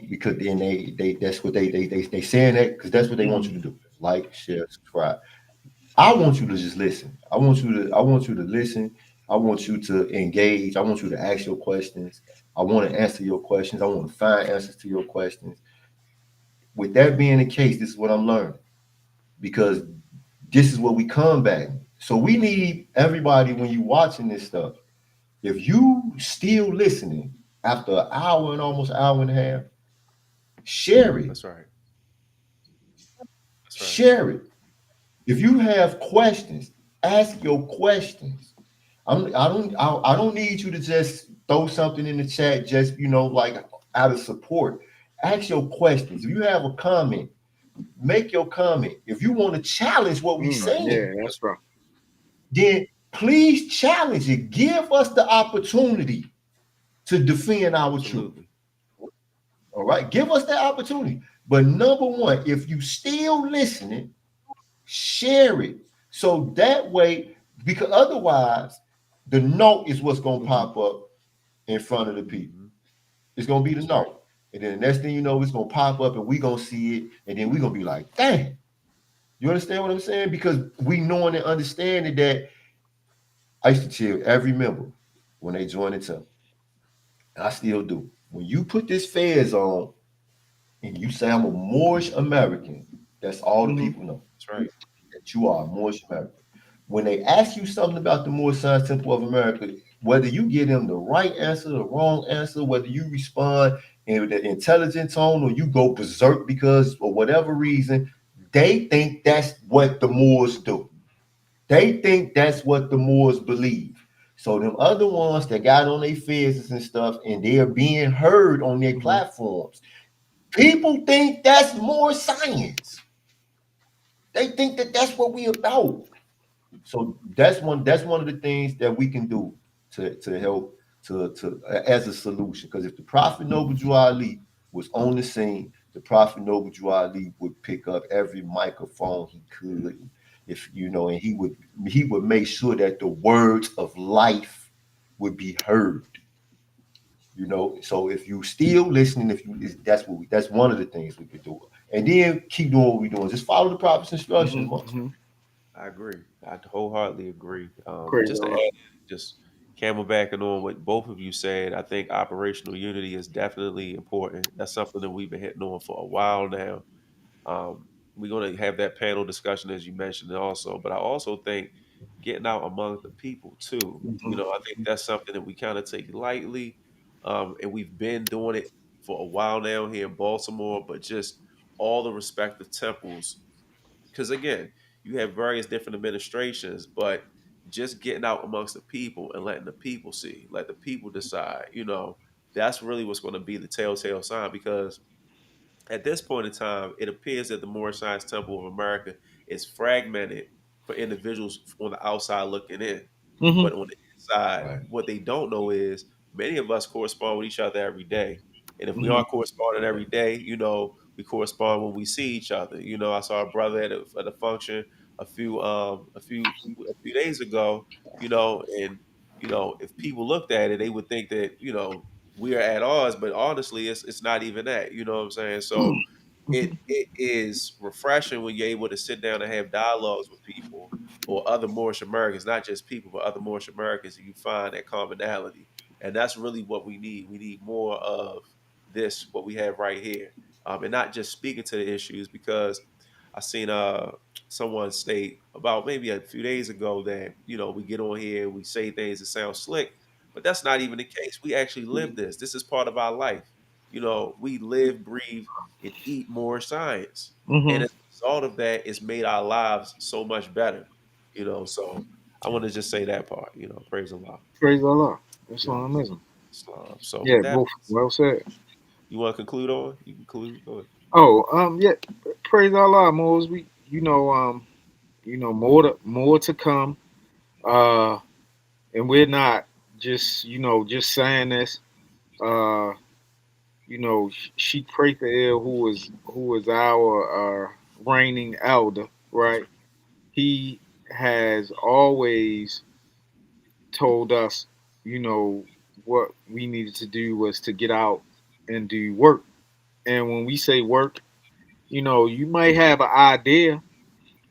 because then they that's what they saying that because that's what they want you to do. like, share, subscribe. I want you to just listen. I want you to listen. I want you to engage. I want you to ask your questions. I want to answer your questions. I want to find answers to your questions. With that being the case, this is what I'm learning because this is what we combat. So we need everybody when you watching this stuff. If you still listening after an hour and almost hour and a half, share it. That's right. That's right. Share it. If you have questions, ask your questions. I don't need you to just throw something in the chat just like out of support. Ask your questions. If you have a comment, make your comment. If you want to challenge what we saying, Yeah, that's right. then please challenge it. Give us the opportunity to defend our truth. Absolutely. All right, give us that opportunity. But number one, if you still listening, share it. So that way, because otherwise, the note is what's gonna pop up in front of the people. Hmm. It's gonna be the That's right. note. And then the next thing you know, it's gonna pop up and we gonna see it, and then we gonna be like, dang. You understand what I'm saying? Because we knowing and understanding that I used to tell every member when they join the temple, and I still do. When you put this fez on and you say I'm a Moorish American, that's all the Mm-hmm. people know That's right. that you are a Moorish American. When they ask you something about the Moorish Science Temple of America, whether you give them the right answer, the wrong answer, whether you respond in the intelligent tone or you go berserk because for whatever reason, they think that's what the Moors do. They think that's what the Moors believe. So them other ones that got on their faces and stuff, and they're being heard on their Mm-hmm. platforms. People think that's more science. They think that that's what we about. So that's one of the things that we can do to help to as a solution. Because if the Prophet Noble Drew Ali was on the scene, the Prophet Noble Drew Ali would pick up every microphone he could, if and he would make sure that the words of life would be heard. So if you still listening, if you that's one of the things we could do. And then keep doing what we're doing. Just follow the Prophet's instructions, Mm-hmm. Mark. Mm-hmm. I agree. I wholeheartedly agree. Praise Just to add, Allah. just camelbacking on what both of you said, I think operational unity is definitely important. That's something that we've been hitting on for a while now. We're going to have that panel discussion as you mentioned also, but I also think getting out among the people too. Mm-hmm. I think that's something that we kind of take lightly, and we've been doing it for a while now here in Baltimore. But just all the respective temples, because again, you have various different administrations, but just getting out amongst the people and letting the people see, let the people decide. That's really what's going to be the telltale sign because at this point in time, it appears that the Moorish Science Temple of America is fragmented for individuals on the outside looking in. Mm-hmm. But on the inside, Right. what they don't know is many of us correspond with each other every day. And if we Mm-hmm. aren't corresponding every day, we correspond when we see each other. I saw a brother at a function a few days ago, and if people looked at it, they would think that, we are at odds, but honestly, it's not even that. You know what I'm saying? So it is refreshing when you're able to sit down and have dialogues with people or other Moorish Americans, not just people, but other Moorish Americans, and you find that commonality. And that's really what we need. We need more of this, what we have right here, and not just speaking to the issues. Because I seen someone state about maybe a few days ago that we get on here, we say things that sound slick, but that's not even the case. We actually live this. This is part of our life. We live, breathe, and eat more science. And Mm-hmm. as a result of that, it's made our lives so much better. So I want to just say that part, praise Allah. Praise Allah. That's Yeah. all I'm missing. Islam. So Yeah, with that, both well said. you want to conclude on? You conclude. Go ahead. Oh, yeah. Praise Allah, Moses. More to come. Uh, and we're not just saying this. Uh, Sheikh Prathael, who is our reigning elder, That's right? right. He has always told us, you know, what we needed to do was to get out and do work. And when we say work, you might have an idea,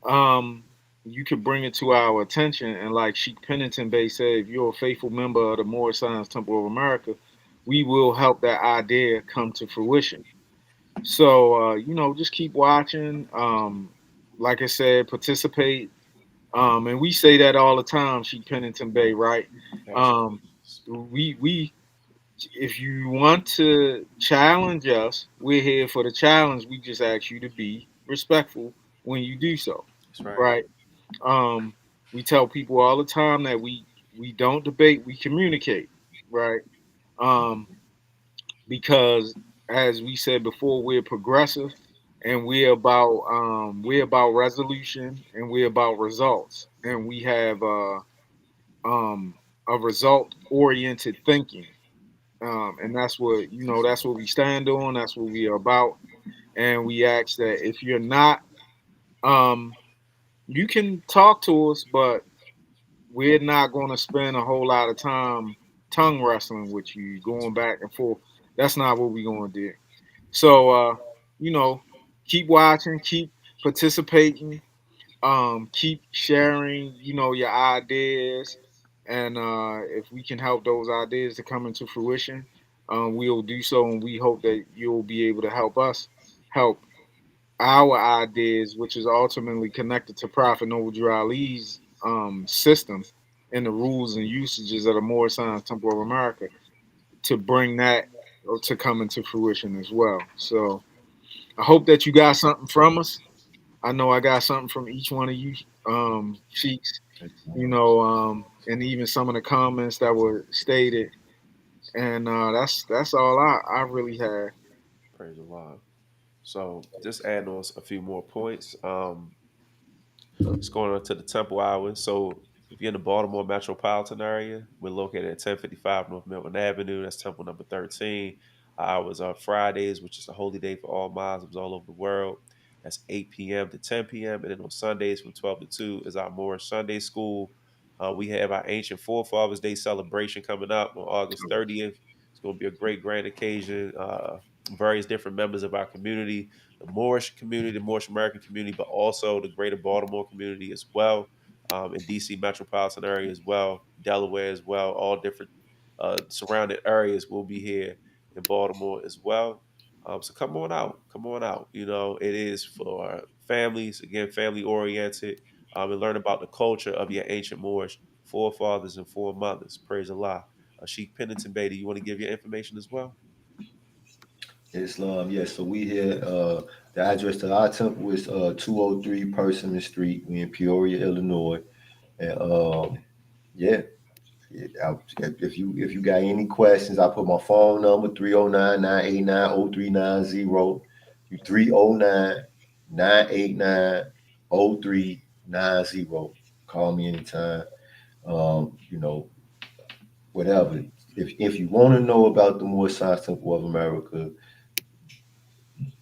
um, you could bring it to our attention. And like Sheik Pennington Bay said, if you're a faithful member of the Moorish Science Temple of America, we will help that idea come to fruition. So, just keep watching. Like I said, participate. And we say that all the time, Sheik Pennington Bay, right? Absolutely. Um, we if you want to challenge us, we're here for the challenge. We just ask you to be respectful when you do so, That's right. right? Um, we tell people all the time that we don't debate, we communicate, right? Um, because as we said before, we're progressive and we're about resolution and we're about results, and we have um, a result oriented thinking. And that's what we stand on. That's what we are about. And we ask that if you're not, um, you can talk to us, but we're not going to spend a whole lot of time tongue wrestling with you, going back and forth. That's not what we're going to do. So, you know, keep watching, keep participating, keep sharing, your ideas. And if we can help those ideas to come into fruition, we'll do so. And we hope that you'll be able to help us help our ideas, which is ultimately connected to Prophet Noble Drew Ali's system and the rules and usages of the Moorish Science Temple of America, to bring that or to come into fruition as well. So I hope that you got something from us. I know I got something from each one of you, Sheiks, and even some of the comments that were stated. And that's all I really had. Praise the Lord. So just adding on a few more points. It's going on to the Temple Hours. So if you're in the Baltimore metropolitan area, we're located at 1055 North Milton Avenue. That's Temple number 13. Our hours are Fridays, which is a holy day for all Muslims all over the world. That's 8 p.m. to 10 p.m. And then on Sundays from 12 to 2 is our Moorish Sunday School. We have our Ancient Forefathers Day celebration coming up on August 30th. It's going to be a great grand occasion. Various different members of our community, the Moorish community, the Moorish American community, but also the greater Baltimore community as well, in DC metropolitan area as well, Delaware as well, all different surrounding areas will be here in Baltimore as well. So come on out, come on out. It is for families, again, family oriented, and learn about the culture of your ancient Moorish forefathers and foremothers. Praise Allah. Sheikh Pennington Beatty, you want to give your information as well? Islam, yes. So we here. The address to our temple is 203 Persimmon Street. We in Peoria, Illinois. And yeah, if you got any questions, I put my phone number 309-989-0390. You 309-989-0390. Call me anytime. You know, whatever. If you want to know about the Moorish Science Temple of America,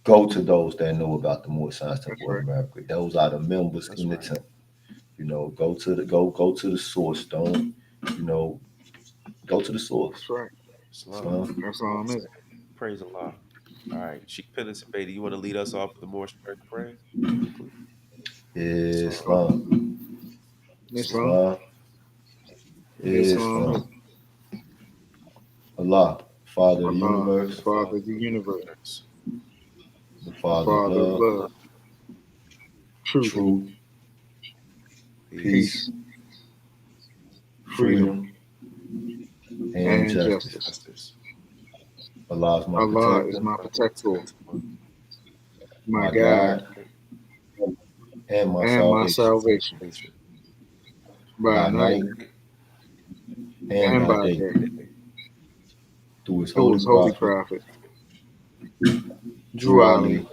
go to those that know about the Moorish Science That's Temple of right. America. Those are the members That's in the right. temple. Go to the source. Don't you know? Go to the source. That's right. Islam. So, That's all I'm in. Praise Allah. All right. Sheikh Pennington Beatty, you want to lead us off with the Moorish prayer? Please. Islam. Islam, Islam. Islam. Islam, Islam is Islam. Allah, Father of the Allah, the The universe, Father Father of the of the universe, universe. the the Father of Father of love, love, truth, truth, Peace. peace, peace, freedom, freedom, and and justice. justice. Justice. Allah is my Allah is protector, my My protector, protector. my my guide, guide, and my and my salvation salvation, Salvation. by by night night and and by by day day, through His through holy his holy prophet, prophet, Drew Drew Ali, Ali,